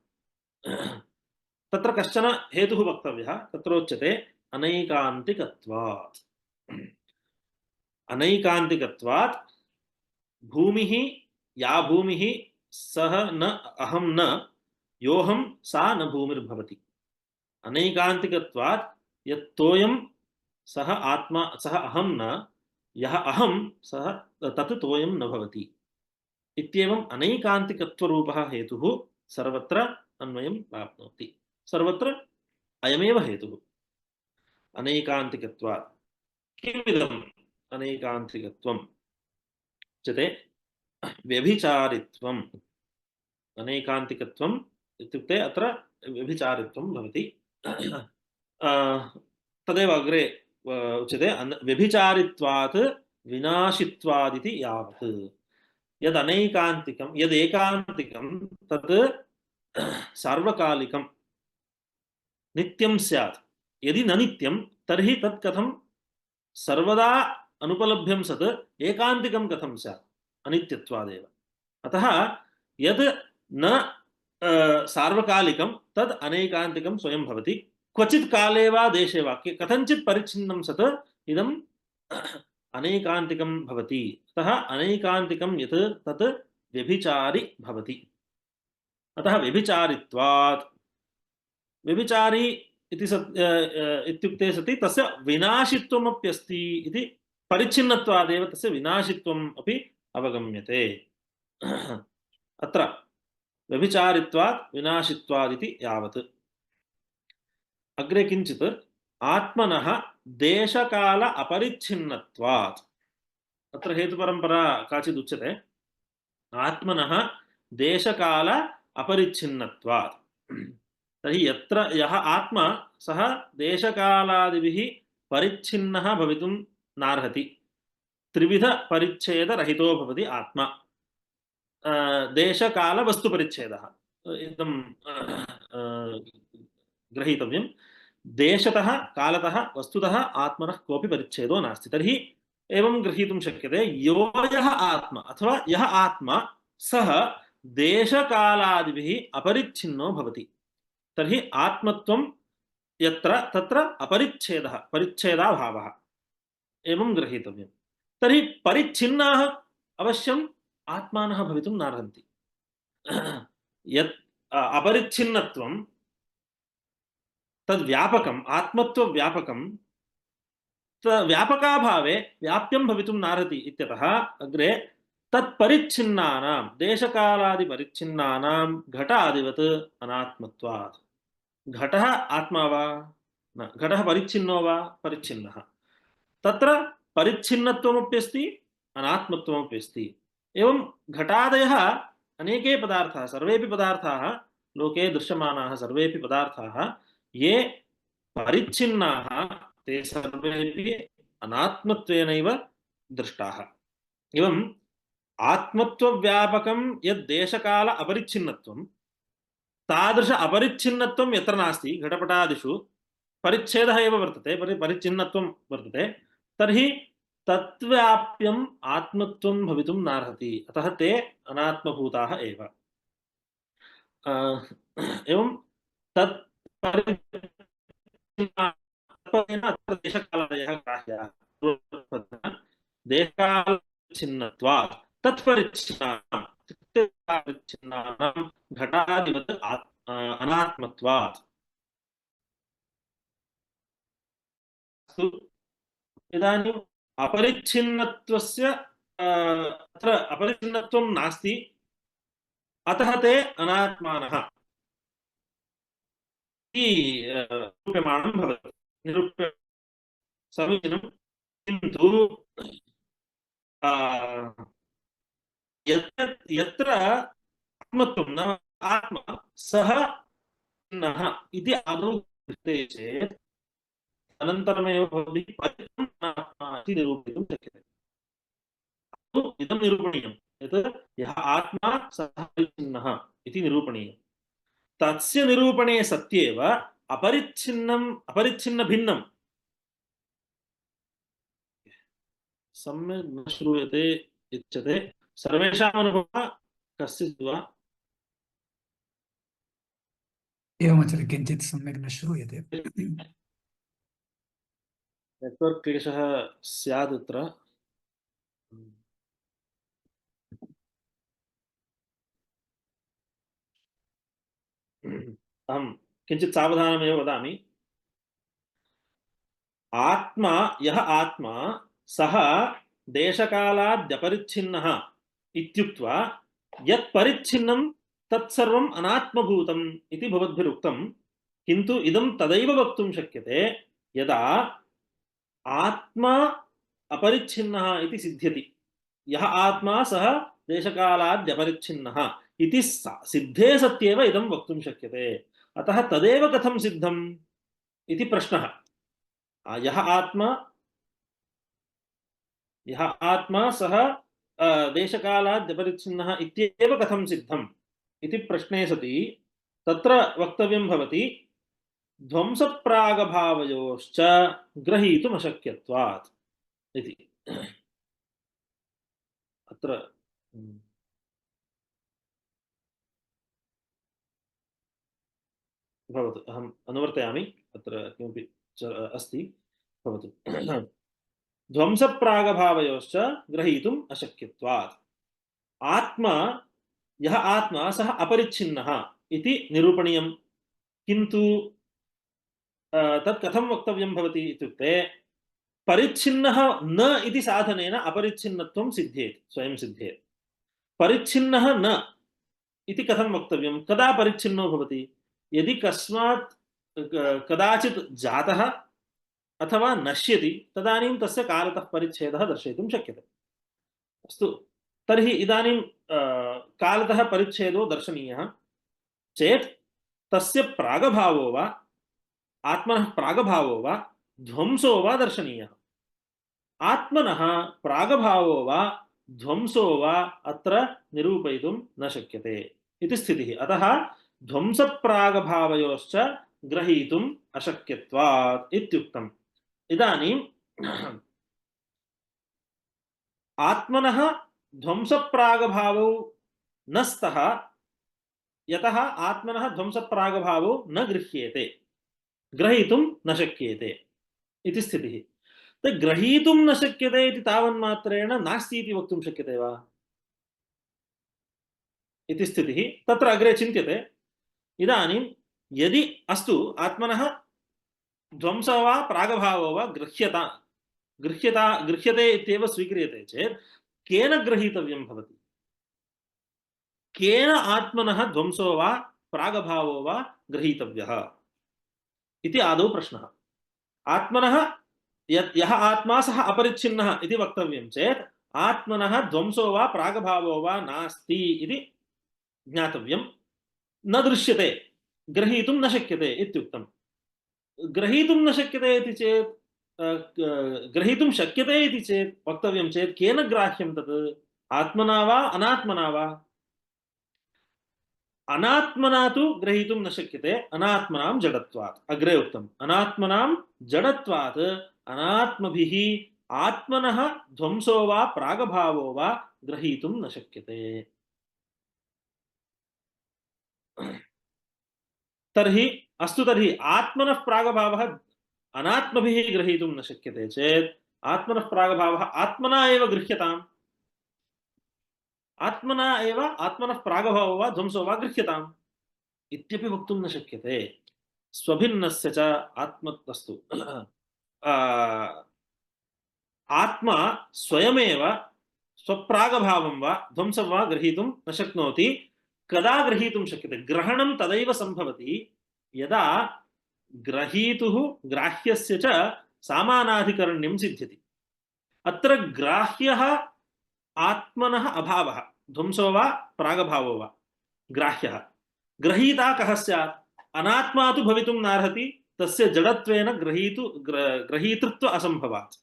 तत्र कश्चन हेतुः वक्तव्यः। तत्रोच्यते अनैकान्तिकत्वात्। अनैकान्तिकत्वात् भूमिः, या भूमिः सः न अहं न योऽहं सा न भूमिर्भवति। अनैकान्तिकत्वात् यत्तोयं सः आत्मा सः अहं न, यः अहं सः तत् तोयं न भवति इत्येवम् अनैकान्तिकत्वरूपः हेतुः सर्वत्र अन्वयं प्राप्नोति। सर्वत्र अयमेव हेतुः अनैकान्तिकत्वात्। किमिदम् अनैकान्तिकत्वम् उच्यते? व्यभिचारित्वम्। अनैकान्तिकत्वम् इत्युक्ते अत्र व्यभिचारित्वं भवति। तदेव अग्रे उच्यते व्यभिचारित्वात् विनाशित्वादिति यावत्। यदनैकान्तिकं यदेकान्तिकं तत् सार्वकालिकं नित्यं स्यात्। यदि न नित्यं तर्हि तत् कथं सर्वदा अनुपलभ्यं सत् एकान्तिकं कथं स्यात्? अनित्यत्वादेव। अतः यद् न सार्वकालिकं तद् अनैकान्तिकं स्वयं भवति। क्वचित् काले वा देशे वा कथञ्चित् परिच्छिन्नं सत् इदम् अनैकान्तिकं भवति। अतः अनैकान्तिकं यत् तत् व्यभिचारि भवति। अतः व्यभिचारित्वात्, व्यभिचारी इत्युक्ते सति तस्य विनाशित्वमप्यस्ति इति, परिच्छिन्नत्वादेव तस्य विनाशित्वम् अपि अवगम्यते। अत्र व्यभिचारित्वात् विनाशित्वादिति यावत्। अग्रे किञ्चित् आत्मनः देशकाल अपरिच्छिन्नत्वात्। अत्र हेतुपरम्परा काचित् उच्यते। आत्मनः देशकाल अपरिच्छिन्नत्वात्। तर्हि यत्र यः आत्मा सः देशकालादिभिः परिच्छिन्नः भवितुं नार्हति। त्रिविध परिच्छेदरहितो भवति आत्मा। देशकालवस्तुपरिच्छेदः इदं ग्रहीतव्यं। देशतः कालतः वस्तुतः आत्मनः कोऽपि परिच्छेदो नास्ति। तर्हि एवं ग्रहीतुं शक्यते, यो यः आत्मा अथवा यः आत्मा सः देशकालादिभिः अपरिच्छिन्नो भवति। तर्हि आत्मत्वं यत्र तत्र अपरिच्छेदः, परिच्छेदाभावः एवं ग्रहीतव्यं। तर्हि परिच्छिन्नाः अवश्यम् आत्मानः भवितुं नार्हन्ति। यत् अपरिच्छिन्नत्वं तद्व्यापकम् आत्मत्वव्यापकं व्यापकाभावे व्याप्यं भवितुं नार्हति इत्यतः अग्रे तत्परिच्छिन्नानां देशकालादिपरिच्छिन्नानां घटादिवत् अनात्मत्वात्। घटः आत्मा वा न, घटः परिच्छिन्नो वा परिच्छिन्नः, तत्र परिच्छिन्नत्वमपि अस्ति अनात्मत्वमपि अस्ति। एवं घटादयः अनेके पदार्थाः, सर्वेपि पदार्थाः लोके दृश्यमानाः सर्वेपि पदार्थाः ये परिच्छिन्नाः ते सर्वेपि अनात्मत्वेनैव दृष्टाः। एवं आत्मत्वव्यापकं यद्देशकाल अपरिच्छिन्नत्वं तादृश अपरिच्छिन्नत्वं यत्र नास्ति, घटपटादिषु परिच्छेदः एव वर्तते, परिच्छिन्नत्वं वर्तते, तर्हि तत्व्याप्यम् आत्मत्वं भवितुं नार्हति, अतः ते अनात्मभूताः एव। एवं तत् देशकालदयः ग्राह्याः देशकालच्छिन्नत्वात् तत्परिच्छिन्नानां घटादिवत् अनात्मत्वात्। इदानीम् अपरिच्छिन्नत्वस्य अत्र अपरिच्छिन्नत्वं नास्ति, अतः ते अनात्मानः इति निरूप्यमाणं भवति, निरूप्य समीचीनं। किन्तु यत्र आत्मत्वं नाम आत्मा सः नः इति आदौ दृष्टे चेत् अनन्तरमेव भवति आत्मा इति निरूपयितुं शक्यते। इदं निरूपणीयं यत् यः आत्मा सः परिच्छिन्नः इति निरूपणीयं। तस्य निरूपणे सत्येव अपरिच्छिन्नभिन्नं सम्यक् न श्रूयते इत्यते। सर्वेषाम् अनुभवः कस्यचित् वा? एवमाचार्य किञ्चित् सम्यक् न श्रूयते। नेट्वर्क् क्लेशः स्यात् अत्र। अहं किञ्चित् सावधानमेव वदामि। आत्मा यः आत्मा सः देशकालाद्यपरिच्छिन्नः इत्युक्त्वा यत् परिच्छिन्नं तत्सर्वम् अनात्मभूतम् इति भवद्भिरुक्तं। किन्तु इदं तदैव वक्तुं शक्यते यदा आत्मा अपरिच्छिन्नः इति सिद्ध्यति। यः आत्मा सः देशकालाद्यपरिच्छिन्नः इति सिद्धे सत्येव इदं वक्तुं शक्यते। अतः तदेव कथं सिद्धम् इति प्रश्नः। यः आत्मा सः देशकालाद्यपरिच्छिन्नः इत्येव कथं सिद्धम् इति प्रश्ने सति तत्र वक्तव्यं भवति ध्वंसप्रागभावयोश्च ग्रहीतुमशक्यत्वात् इति। अत्र भवतु, अहम् अनुवर्तयामि, अत्र किमपि अस्ति, भवतु। ध्वंसप्रागभावयोश्च ग्रहीतुम् अशक्यत्वात्। आत्मा यः आत्मा सः अपरिच्छिन्नः इति निरूपणीयं। किन्तु तत् कथं वक्तव्यं भवति इत्युक्ते परिच्छिन्नः न इति साधनेन अपरिच्छिन्नत्वं सिद्ध्येत्, स्वयं सिद्ध्येत्। परिच्छिन्नः न इति कथं वक्तव्यं? कदा परिच्छिन्नो भवति? यदि कस्मात् कदाचित् जातः अथवा नश्यति तदानीं तस्य कालतः परिच्छेदः दर्शयितुं शक्यते। अस्तु, तर्हि इदानीं कालतः परिच्छेदो दर्शनीयः चेत् तस्य प्रागभावो वा आत्मनः प्रागभावो वा ध्वंसो वा दर्शनीयः। आत्मनः प्रागभावो वा ध्वंसो वा अत्र निरूपयितुं न शक्यते इति स्थितिः। अतः ध्वंसप्रागभावयोश्च ग्रहीतुम् अशक्यत्वात् इत्युक्तम्। इदानीं आत्मनः ध्वंसप्रागभावौ न स्तः, यतः आत्मनः ध्वंसप्रागभावौ न गृह्येते, ग्रहीतुं न शक्येते इति स्थितिः। ग्रहीतुं न शक्यते इति तावन्मात्रेण नास्ति इति वक्तुं शक्यते वा इति स्थितिः तत्र अग्रे चिन्त्यते। इदानीं यदि अस्तु आत्मनः ध्वंसो वा प्रागभावो वा गृह्यते इत्येव स्वीक्रियते चेत् केन गृहीतव्यं भवति? केन आत्मनः ध्वंसो वा प्रागभावो वा गृहीतव्यः इति आदौ प्रश्नः। आत्मनः यः आत्मा सः अपरिच्छिन्नः इति वक्तव्यं चेत् आत्मनः ध्वंसो वा प्रागभावो वा नास्ति इति ज्ञातव्यं। न दृश्यते, ग्रहीतुं न शक्यते इत्युक्तम्। ग्रहीतुं न शक्यते इति चेत् ग्रहीतुं शक्यते इति चेत् वक्तव्यं चेत् केन ग्राह्यं तत्? आत्मना वा अनात्मना वा? अनात्मना तु ग्रहीतुं न शक्यते, अनात्मनां जडत्वात्। अग्रे उक्तम्, अनात्मनां जडत्वात् अनात्मभिः आत्मनः ध्वंसो वा प्रागभावो वा ग्रहीतुं न शक्यते। तर्हि अस्तु, तर्हि आत्मनः प्रागभावः अनात्मभिः ग्रहीतुं न शक्यते चेत् आत्मनः प्रागभावः आत्मना एव गृह्यताम्। आत्मना एव आत्मनः प्रागभावो वा ध्वंसो वा गृह्यताम् इत्यपि वक्तुं न शक्यते। स्वभिन्नस्य च आत्मत्वस्तु आत्मा स्वयमेव स्वप्रागभावं वा ध्वंसं वा ग्रहीतुं न शक्नोति। कदा ग्रहीतुं शक्यते? ग्रहणं तदैव सम्भवति यदा ग्रहीतुः ग्राह्यस्य च सामानाधिकरण्यं सिद्ध्यति। अत्र ग्राह्यः आत्मनः अभावः, ध्वंसो वा प्रागभावो वा ग्राह्यः। ग्रहीता कः स्यात्? अनात्मा तु भवितुं नार्हति, तस्य जडत्वेन ग्रहीतृत्व असम्भवात्।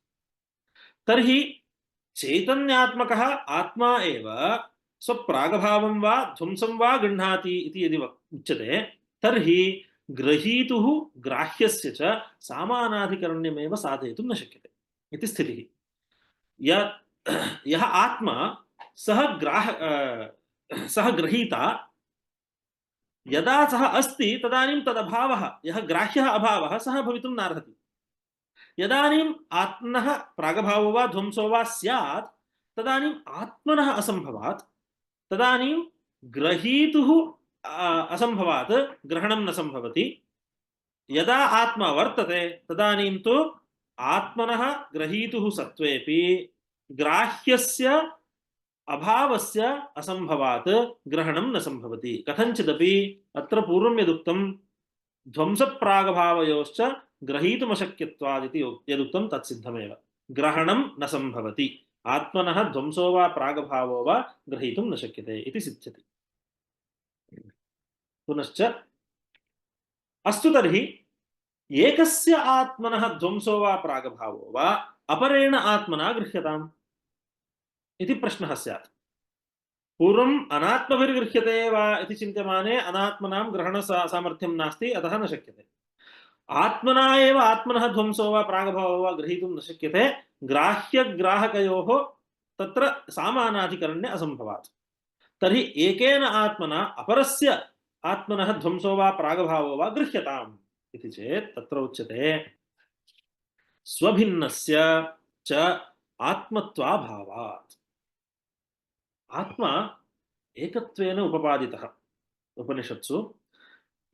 तर्हि चैतन्यात्मकः आत्मा एव स्वप्रागभावं वा ध्वंसं वा गृह्णाति इति यदि उच्यते, तर्हि ग्रहीतुः ग्राह्यस्य च सामानाधिकरण्यमेव साधयितुं न शक्यते इति स्थितिः। यः आत्मा सः ग्रहीता, यदा सः अस्ति तदानीं तदभावः, यः ग्राह्यः अभावः, सः भवितुं नार्हति। यदानीम् आत्मनः प्रागभावो वा ध्वंसो वा स्यात् तदानीम् आत्मनः असम्भवात्, तदानीं ग्रहीतुः असम्भवात्, ग्रहणं न सम्भवति। यदा आत्मा वर्तते तदानीं तु आत्मनः ग्रहीतुः सत्त्वेपि ग्राह्यस्य अभावस्य असम्भवात् ग्रहणं न सम्भवति। कथञ्चिदपि अत्र पूर्वं यदुक्तं ध्वंसप्रागभावयोश्च ग्रहीतुमशक्यत्वादिति यदुक्तं तत्सिद्धमेव। ग्रहणं न सम्भवति, आत्मनः ध्वंसो वा प्रागभावो वा ग्रहीतुं न शक्यते इति सिद्ध्यति। पुनश्च अस्तु, तर्हि एकस्य आत्मनः ध्वंसो वा प्रागभावो वा अपरेण आत्मना गृह्यताम् इति प्रश्नः स्यात्। पूर्वम् अनात्मभिर्गृह्यते वा इति चिन्त्यमाने अनात्मनां ग्रहणसामर्थ्यं नास्ति, अतः न शक्यते। आत्मना एव आत्मनः ध्वंसो वा प्रागभावो वा ग्रहीतुं न शक्यते, ग्राह्यग्राहकयोः तत्र सामानाधिकरण्य असम्भवात्। तर्हि एकेन आत्मना अपरस्य आत्मनः ध्वंसो वा प्रागभावो वा गृह्यताम् इति चेत् तत्र उच्यते स्वभिन्नस्य च आत्मत्वाभावात्। आत्मा एकत्वेन उपपादितः उपनिषत्सु।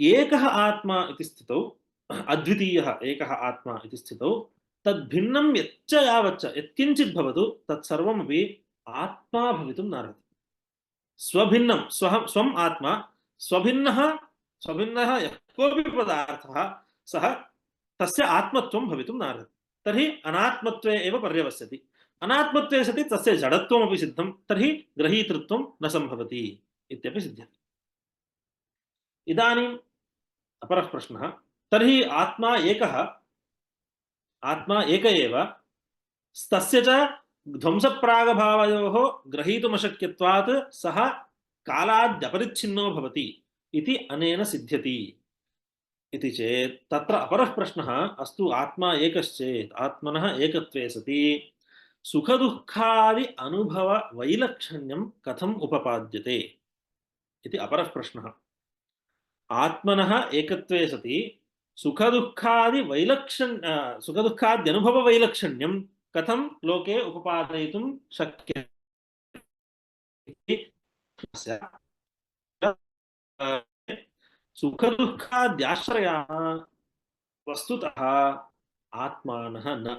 एकः आत्मा इति स्थितौ, अद्वितीयः एकः आत्मा इति स्थितौ, तद्भिन्नं यच्च यावच्च यत्किञ्चित् भवतु तत्सर्वमपि आत्मा भवितुं नार्हति। स्वभिन्नं स्वम् आत्मा, स्वभिन्नः यः कोऽपि पदार्थः सः तस्य आत्मत्वं भवितुं नार्हति। तर्हि अनात्मत्वे एव पर्यवस्यति। अनात्मत्वे सति तस्य जडत्वमपि सिद्धं, तर्हि ग्रहीतृत्वं न सम्भवति इत्यपि सिद्ध्यति। इदानीम् अपरः प्रश्नः, तर्हि आत्मा एक एव, तस्य च ध्वंसप्रागभावयोः ग्रहीतुमशक्यत्वात् सः कालाद्यपरिच्छिन्नो भवति इति अनेन सिद्ध्यति इति चेत् तत्र अपरः प्रश्नः, अस्तु आत्मा एकश्चेत् आत्मनः एकत्वे सति सुखदुःखादि अनुभव वैलक्षण्यं कथम् उपपाद्यते इति अपरः प्रश्नः। आत्मनः एकत्वे सति सुखदुःखाद्यनुभव वैलक्षण्यं कथं लोके उपपादयितुं शक्यते? सुखदुःखाद्याश्रयाः वस्तुतः आत्मानः न।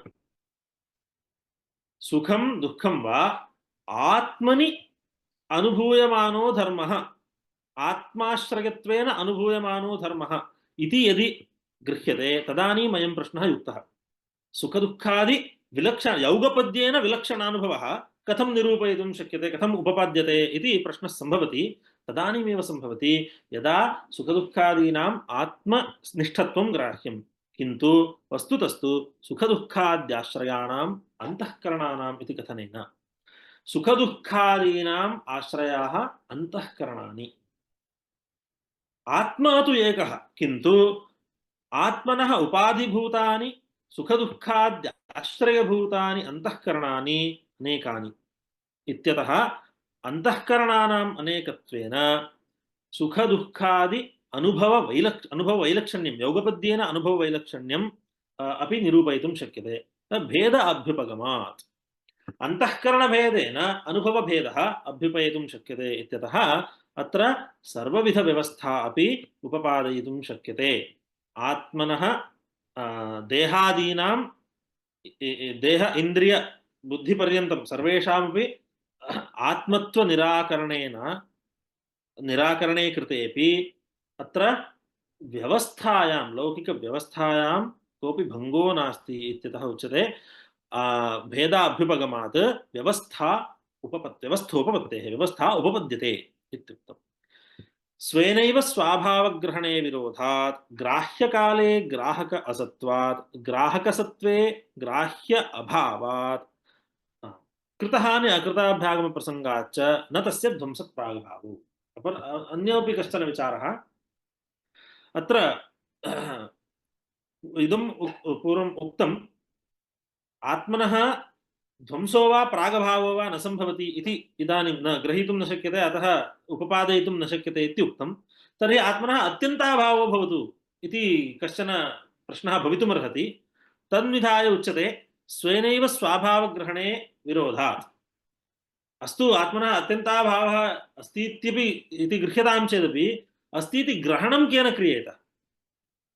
सुखं दुःखं वा आत्मनि अनुभूयमानो धर्मः, आत्माश्रयत्वेन अनुभूयमानो धर्मः इति यदि गृह्यते तदानीम् अयं प्रश्नः युक्तः। सुखदुःखादि विलक्षण यौगपद्येन विलक्षणानुभवः कथं निरूपयितुं शक्यते, कथम् उपपाद्यते इति प्रश्नः सम्भवति। तदानीमेव सम्भवति यदा सुखदुःखादीनाम् आत्मनिष्ठत्वं ग्राह्यं, किन्तु वस्तुतस्तु सुखदुःखाद्याश्रयाणाम् अन्तःकरणानाम् इति कथनेन सुखदुःखादीनाम् आश्रयाः अन्तःकरणानि, आत्मा तु एकः, किन्तु आत्मनः उपाधिभूतानि सुखदुःखाद्याश्रयभूतानि अन्तःकरणानि अनेकानि इत्यतः अन्तःकरणानाम् अनेकत्वेन सुखदुःखादि अनुभववैलक्षण्यं योगपद्येन अनुभववैलक्षण्यम् अपि निरूपयितुं शक्यते। भेद अभ्युपगमात् अंतःकरणभेदेन अनुभवभेदः अभ्युपयितुं शक्यते इत्यतः अत्र सर्वविधव्यवस्था अपि उपपादयितुं शक्यते। आत्मनः देहादीनां देह इन्द्रिय बुद्धिपर्यन्तं सर्वेषामपि निराकरणे कृतेपि अत्र व्यवस्थायां लौकिकव्यवस्थायां कोऽपि भङ्गो नास्ति इत्यतः उच्यते भेदाभ्युपगमात् व्यवस्था उपपद्यते इत्युक्तम्। स्वेनैव स्वाभावग्रहणे विरोधात् ग्राह्यकाले ग्राहक असत्वात् ग्राहकसत्त्वे ग्राह्य अभावात् कृतहानि अकृताभ्यागमप्रसङ्गाच्च न तस्य ध्वंसप्रागभावो। अन्योऽपि कश्चन विचारः अत्र इदं पूर्वम् उक्तम् आत्मनः ध्वंसो वा प्रागभावो वा न सम्भवति इति इदानीं न ग्रहीतुं न शक्यते, अतः उपपादयितुं न शक्यते इति उक्तं। तर्हि आत्मनः अत्यन्ताभावो भवतु इति कश्चन प्रश्नः भवितुमर्हति। तन्विधाय उच्यते स्वेनैव स्वाभावग्रहणे विरोधात्। अस्तु आत्मनः अत्यन्ताभावः अस्ति इति गृह्यतां चेदपि अस्ति इति ग्रहणं केन क्रियेत?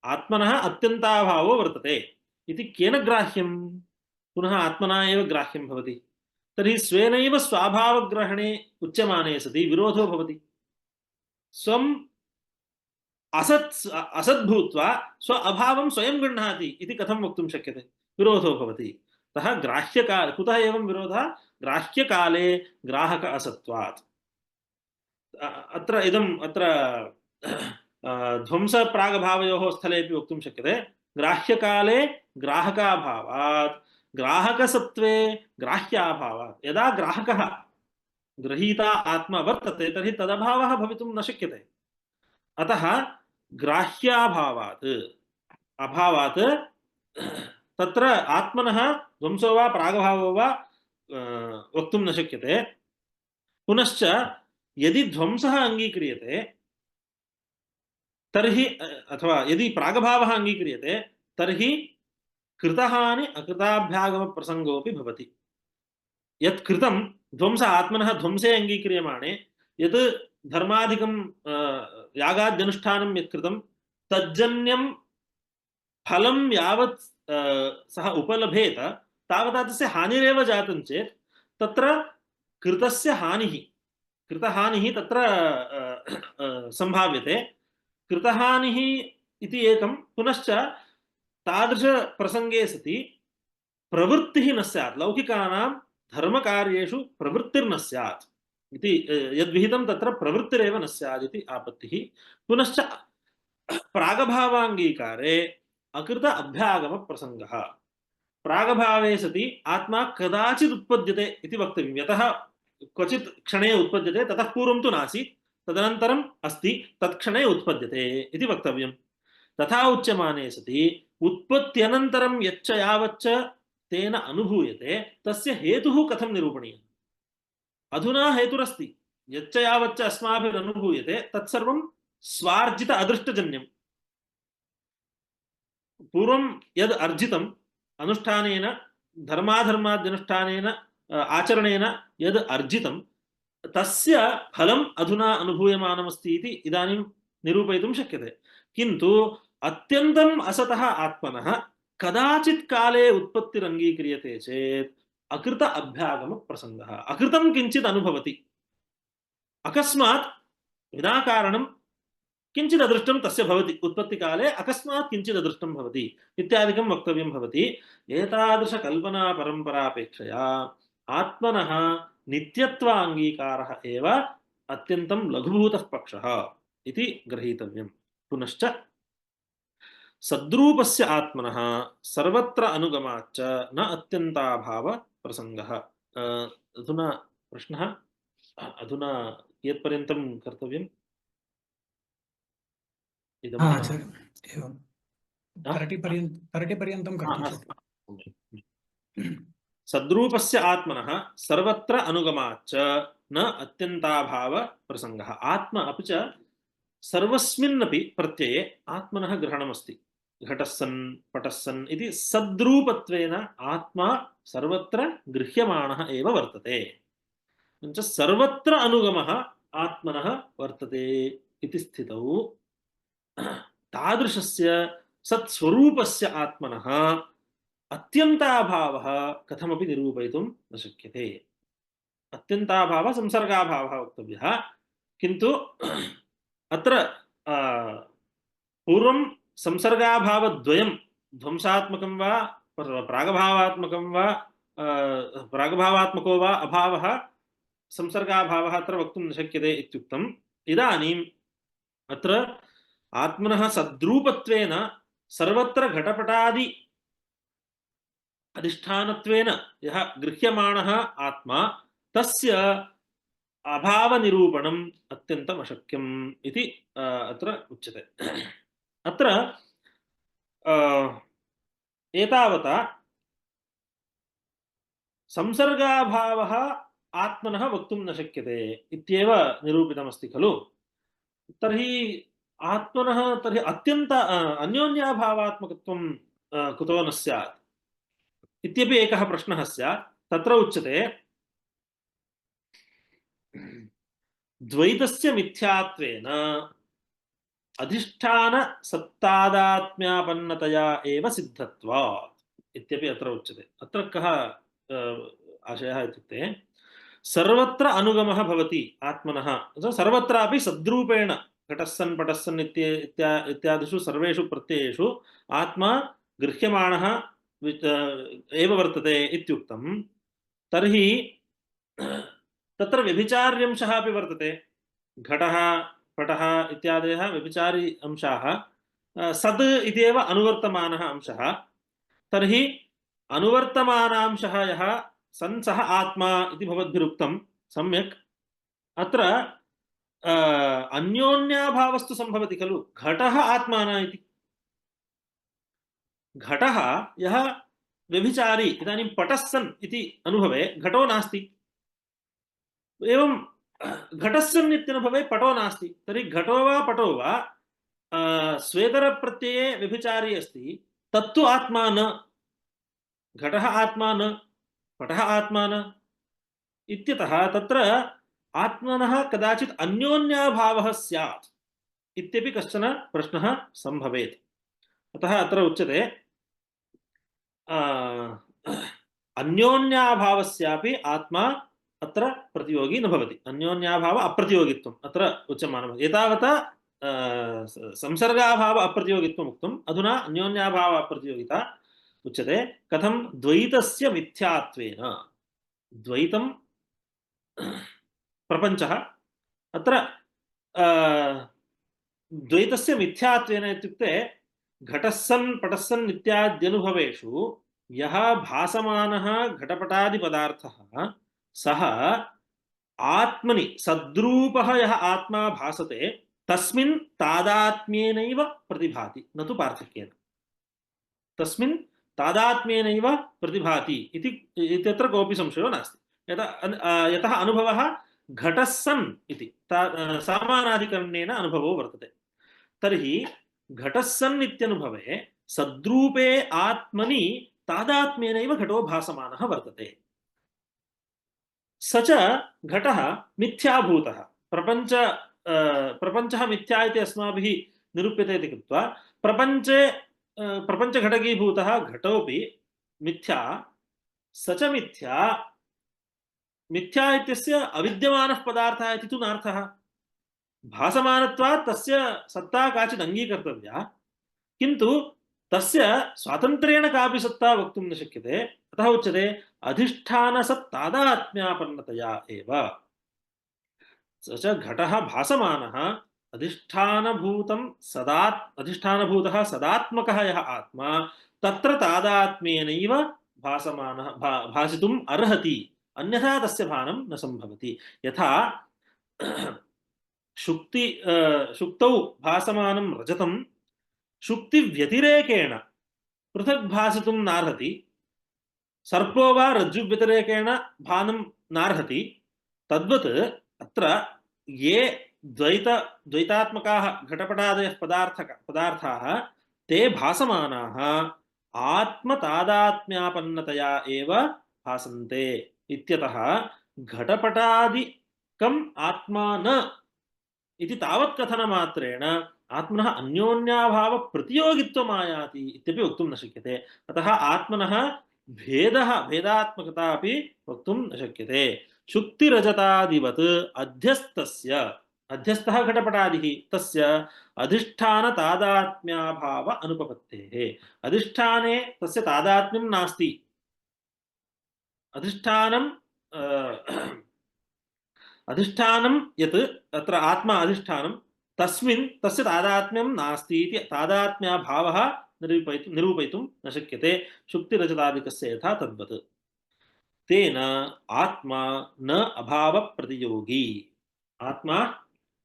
आत्मनः अत्यन्ताभावो वर्तते इति केन ग्राह्यं? पुनः आत्मना एव ग्राह्यं भवति। तर्हि स्वेनैव स्वाभावग्रहणे उच्यमाने सति विरोधो भवति। स्वम् असत् भूत्वा स्व अभावं स्वयं गृह्णाति इति कथं वक्तुं शक्यते? विरोधो भवति। अतः ग्राह्यकाले कुतः एवं विरोधः? ग्राह्यकाले ग्राहक असत्वात्। अत्र ध्वंस प्रागभावयोः स्थलेपि वक्तुं शक्यते ग्राह्यकाले ग्राहकाभावात् ग्राहकसत्त्वे ग्राह्याभावात्। यदा ग्राहकः गृहीता आत्मा वर्तते तर्हि तदभावः भवितुं न शक्यते। अतः ग्राह्याभावात् अभावात् तत्र आत्मनः ध्वंसो वा प्रागभावो वा वक्तुं न शक्यते। पुनश्च यदि ध्वंसः अङ्गीक्रियते तर्हि अथवा यदि प्रागभावः अङ्गीक्रियते तर्हि कृतहानि अकृताभ्यागमप्रसङ्गोऽपि भवति। यत् कृतं ध्वंस आत्मनः ध्वंसे अङ्गीक्रियमाणे यत् धर्माधिकं यागाद्यनुष्ठानं यत् कृतं तज्जन्यं फलं यावत् सः उपलभेत तावता तस्य हानिरेव जातं चेत् तत्र कृतहानिः तत्र सम्भाव्यते। कृतहानिः इति एकं। पुनश्च तादृशप्रसङ्गे सति प्रवृत्तिः न स्यात्, लौकिकानां धर्मकार्येषु प्रवृत्तिर्न स्यात् इति यद्विहितं तत्र प्रवृत्तिरेव न स्यात् इति आपत्तिः। पुनश्च प्रागभावाङ्गीकारे अकृत अभ्यागमप्रसङ्गः। प्रागभावे सति आत्मा कदाचित् उत्पद्यते इति वक्तव्यं। यतः क्वचित् क्षणे उत्पद्यते ततः पूर्वं तु नासीत्, तदनन्तरम् अस्ति, तत्क्षणे उत्पद्यते इति वक्तव्यं। तथा उच्यमाने सति उत्पत्त्यनन्तरं यच्च यावच्च तेन अनुभूयते तस्य हेतुः कथं निरूपणीयः? अधुना हेतुरस्ति, यच्च यावच्च अस्माभिरनुभूयते तत्सर्वं स्वार्जित अदृष्टजन्यं। पूर्वं यद् अर्जितम् अनुष्ठानेन धर्माधर्माद्यनुष्ठानेन आचरणेन यद् अर्जितं तस्य फलम् अधुना अनुभूयमानमस्ति इति इदानीं निरूपयितुं शक्यते। किन्तु अत्यन्तम् असतः आत्मनः कदाचित् काले उत्पत्तिरङ्गीक्रियते चेत् अकृत अभ्यागम प्रसंगः। अकृतं किंचित् अनुभवति, अकस्मात् विना कारणं किंचित् अदृष्टं तस्य भवति, उत्पत्तिकाले अकस्मात् किंचित् अदृष्टं भवति इत्यादिकं वक्तव्यं भवति। एतादृश कल्पना परम्परापेक्षया आत्मनः नित्यत्वाङ्गीकारः एव अत्यन्तं लघुभूतः पक्षः इति ग्रहीतव्यम्। पुनश्च सद्रूपस्य आत्मनः सर्वत्र अनुगमाच्च न अत्यन्ताभाव प्रसंगः। अधुना प्रश्नः, अधुना कियत्पर्यन्तं कर्तव्यम्? इदं आचार्य एवं तरटिपर्यन्तं कर्तुं शक्यते। सद्रूपस्य आत्मनः सर्वत्र अनुगमाच्च न अत्यन्ताभाव प्रसंगः। आत्मा अपि च सर्वस्मिन्नपि प्रत्यये आत्मनः ग्रहणमस्ति। घटस्सन् पटस्सन् इति सद्रूपत्वेन आत्मा सर्वत्र गृह्यमाणः एव वर्तते। किञ्च सर्वत्र अनुगमः आत्मनः वर्तते इति स्थितौ तादृशस्य सत्स्वरूपस्य आत्मनः अत्यन्ताभावः कथमपि निरूपयितुं न शक्यते। अत्यन्ताभावः संसर्गाभावः वक्तव्यः, किन्तु अत्र पूर्वं संसर्गाभावद्वयं ध्वंसात्मकं वा प्रागभावात्मकं वा प्रागभावात्मको वा अभावः संसर्गाभावः अत्र वक्तुं न शक्यते इत्युक्तम्। इदानीम् अत्र आत्मनः सद्रूपत्वेन सर्वत्र घटपटादि अधिष्ठानत्वेन यः गृह्यमाणः आत्मा तस्य अभावनिरूपणम् अत्यन्तम् अशक्यम् इति अत्र उच्यते। अत्र एतावता संसर्गाभावः आत्मनः वक्तुं न शक्यते इत्येव निरूपितमस्ति खलु। तर्हि आत्मनः तर्हि अत्यन्त अन्योन्याभावात्मकत्वं कुतो न स्यात् इत्यपि एकः प्रश्नः स्यात्। तत्र उच्यते द्वैतस्य मिथ्यात्वेन अधिष्ठान सत्तादात्म्यापन्नतया एव सिद्धत्वात् इत्यपि अत्र उच्यते। अत्र कः आशयः इत्युक्ते सर्वत्र अनुगमः भवति आत्मनः, सर्वत्रापि सद्रूपेण घटस्सन् पटस्सन् इत्यादिषु सर्वेषु प्रत्ययेषु आत्मा गृह्यमाणः एव वर्तते इत्युक्तं। तर्हि तत्र व्यभिचार्यंशः अपि वर्तते। घटः पटः इत्यादयः व्यभिचारी अंशाः, सद् इत्येव अनुवर्तमानः अंशः। तर्हि अनुवर्तमानांशः यः सन् सः आत्मा इति भवद्भिरुक्तं सम्यक्। अत्र अन्योन्याभावस्तु सम्भवति खलु। घटः आत्मा न इति, घटः यः व्यभिचारी, इदानीं पटस्सन् इति अनुभवे घटो नास्ति, एवं घटस्सन् इत्यनुभवे पटो नास्ति। तर्हि घटो वा पटो वा स्वेतरप्रत्यये व्यभिचारी अस्ति, तत्तु आत्मा न। घटः आत्मा न, पटः आत्मा न इत्यतः तत्र आत्मनः कदाचित् अन्योन्याभावः स्यात् इत्यपि कश्चन प्रश्नः सम्भवेत्। अतः अत्र उच्यते अन्योन्याभावस्यापि आत्मा अत्र प्रतियोगी न भवति। अन्योन्याभाव अप्रतियोगित्वम् अत्र उच्यमानम्। एतावता संसर्गाभाव अप्रतियोगित्वम् उक्तम्, अधुना अन्योन्याभाव अप्रतियोगिता उच्यते। कथं? द्वैतस्य मिथ्यात्वेन। द्वैतं प्रपञ्चः, अत्र द्वैतस्य मिथ्यात्वेन इत्युक्ते घटस्सन् पटस्सन् इत्याद्यनुभवेषु यः भासमानः घटपटादिपदार्थः सः आत्मनि सद्रूपः यः आत्मा भासते तस्मिन् तादात्म्येनैव प्रतिभाति, न तु पार्थक्येन। तस्मिन् तादात्म्येनैव प्रतिभाति इति इत्यत्र कोऽपि संशयो नास्ति। यतः अनुभवः घटस्सन् इति सामानाधिकरणेन अनुभवो वर्तते। तर्हि घटस्सन् इत्यनुभवे सद्रूपे आत्मनि तादात्म्येनैव घटो भासमानः वर्तते। स च घटः मिथ्याभूतः। प्रपञ्चः मिथ्या इति अस्माभिः निरूप्यते इति कृत्वा प्रपञ्चे प्रपञ्चघटकीभूतः घटोऽपि मिथ्या स च मिथ्या मिथ्या इत्यस्य अविद्यमानः पदार्थः इति तु नार्थः भासमानत्वात् तस्य सत्ता काचित् अङ्गीकर्तव्या किन्तु तस्य स्वातन्त्र्येण कापि सत्ता वक्तुं न शक्यते अतः उच्यते अधिष्ठानसत्तादात्म्यापन्नतया एव स च घटः भासमानः अधिष्ठानभूतः सदात्मकः यः आत्मा तत्र तादात्म्येनैव भासमानः भासितुम् अर्हति अन्यथा तस्य भानं न सम्भवति यथा शुक्तौ भासमानं रजतं शुक्तिव्यतिरेकेण पृथक् भासितुं नार्हति सर्पो वा रज्जुव्यतिरेकेण भानं नार्हति तद्वत् अत्र ये द्वैतात्मकाः घटपटादयः पदार्थाः ते भासमानाः आत्मतादात्म्यापन्नतया एव भासन्ते इत्यतः घटपटादिकम् आत्मा न इति तावत् कथनमात्रेण आत्मनः अन्योन्याभाव प्रतियोगित्वमायाति इत्यपि वक्तुं न शक्यते अतः आत्मनः भेदात्मकता अपि वक्तुं न शक्यते शुक्तिरजतादिवत् अध्यस्थः घटपटादिः तस्य अधिष्ठानतादात्म्याभाव अनुपपत्तेः अधिष्ठाने तस्य तादात्म्यं नास्ति अधिष्ठानं यत् अत्र आत्मा अधिष्ठानं तस्मिन् तस्य तादात्म्यं नास्ति इति तादात्म्याभावः निरूपयितुं न शक्यते शुक्तिरजतादिकस्य यथा तद्वत् तेन आत्मा न अभावप्रतियोगी आत्मा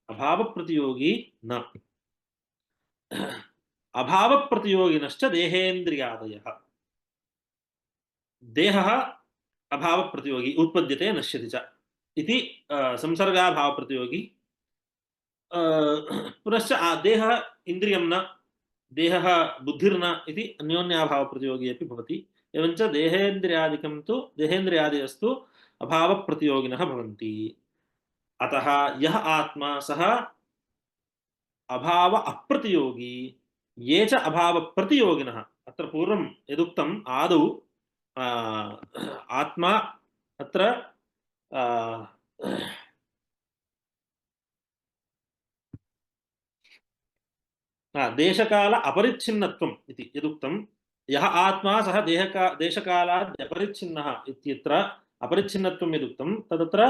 अभावप्रतियोगी न अभावप्रतियोगिनश्च देहेन्द्रियादयः देहः अभावप्रतियोगी उत्पद्यते नश्यति च इति संसर्गाभावप्रतियोगी पुनश्च देहः इन्द्रियं न देहः बुद्धिर्न इति अन्योन्याभावप्रतियोगी अपि भवति एवञ्च देहेन्द्रियादयस्तु अभावप्रतियोगिनः भवन्ति अतः यः आत्मा सः अभाव अप्रतियोगी ये च अभावप्रतियोगिनः अत्र पूर्वं यदुक्तम् आदौ आत्मा अत्र देशकाल अपरिच्छिन्नत्वम् इति यदुक्तं यः आत्मा सः देशकालाद् अपरिच्छिन्नः इत्यत्र अपरिच्छिन्नत्वं यदुक्तं तदत्र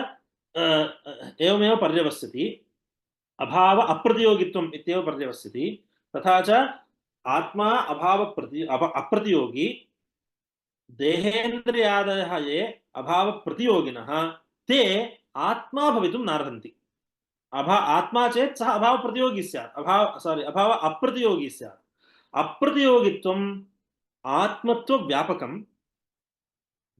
एवमेव पर्यवस्यति अभाव अप्रतियोगित्वम् इत्येव पर्यवस्यति तथा च आत्मा अप्रतियोगी देहेन्द्रियादयः ये अभावप्रतियोगिनः ते आत्मा भवितुं नार्हन्ति आत्मा चेत् सः अभावप्रतियोगी स्यात् अभाव अप्रतियोगी स्यात् अप्रतियोगित्वम् आत्मत्वव्यापकं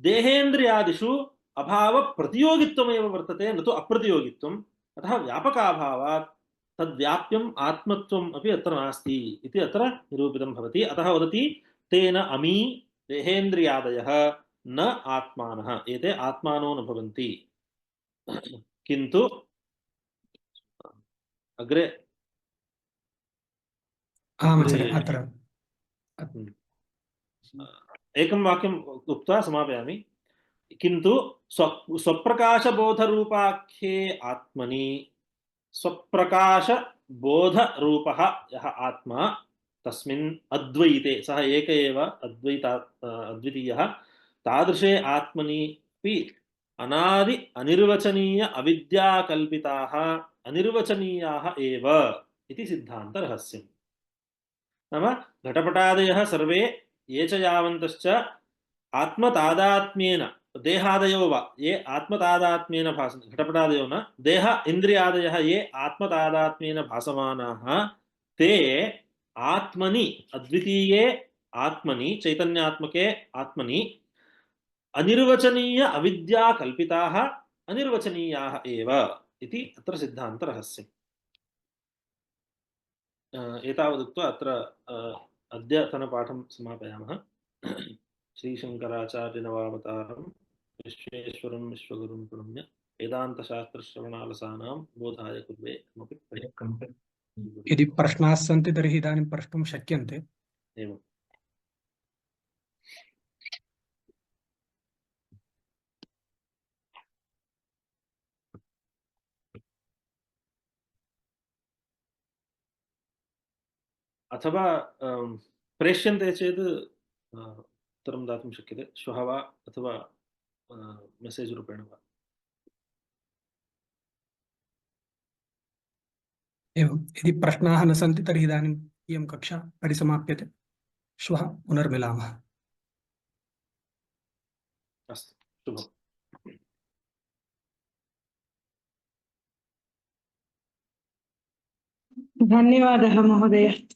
देहेन्द्रियादिषु अभावप्रतियोगित्वमेव वर्तते न तु अप्रतियोगित्वम् अतः व्यापकाभावात् तद्व्याप्यम् आत्मत्वम् अपि अत्र नास्ति इति अत्र निरूपितं भवति अतः वदति तेन अमी देहेन्द्रियादयः न आत्मानः एते आत्मानो न भवन्ति किन्तु अग्रे अत्र एकं वाक्यम् उक्त्वा समापयामि किन्तु स्वप्रकाशबोधरूपाख्ये आत्मनि स्वप्रकाशबोधरूपः यः आत्मा तस्मिन् अद्वैते सः एक एव अद्वितीयः तादृशे आत्मनि अपि अनादि अनिर्वचनीय अविद्याकल्पिताः अनिर्वचनीयाः एव इति सिद्धान्तरहस्यम् नाम घटपटादयः सर्वे ये च यावन्तश्च आत्मतादात्म्येन देहादयो वा ये आत्मतादात्म्येन भासन्ते घटपटादयो न देह इन्द्रियादयः ये आत्मतादात्म्येन भासमानाः ते आत्मनि अद्वितीये आत्मनि चैतन्यात्मके आत्मनि अनिर्वचनीय अविद्याकल्पिताः अनिर्वचनीयाः एव इति अत्र सिद्धान्तरहस्यम् एतावदुक्त्वा अत्र अद्यतनपाठं समापयामः श्रीशङ्कराचार्यनवावतारं विश्वेश्वरं विश्वगुरुं प्रणम्य वेदान्तशास्त्रश्रवणालसानां बोधाय कुर्वे कमपि प्रयत्नम् यदि प्रश्नाः सन्ति तर्हि इदानीं प्रष्टुं शक्यन्ते। एवम्। अथवा प्रेष्यन्ते चेत् उत्तरं दातुं शक्यते, श्वः वा अथवा मेसेज् रूपेण वा। एवं यदि प्रश्नाः न सन्ति तर्हि इदानीम् इयं कक्षा परिसमाप्यते। श्वः पुनर्मिलामः। अस्तु, शुभम्। धन्यवादः महोदय।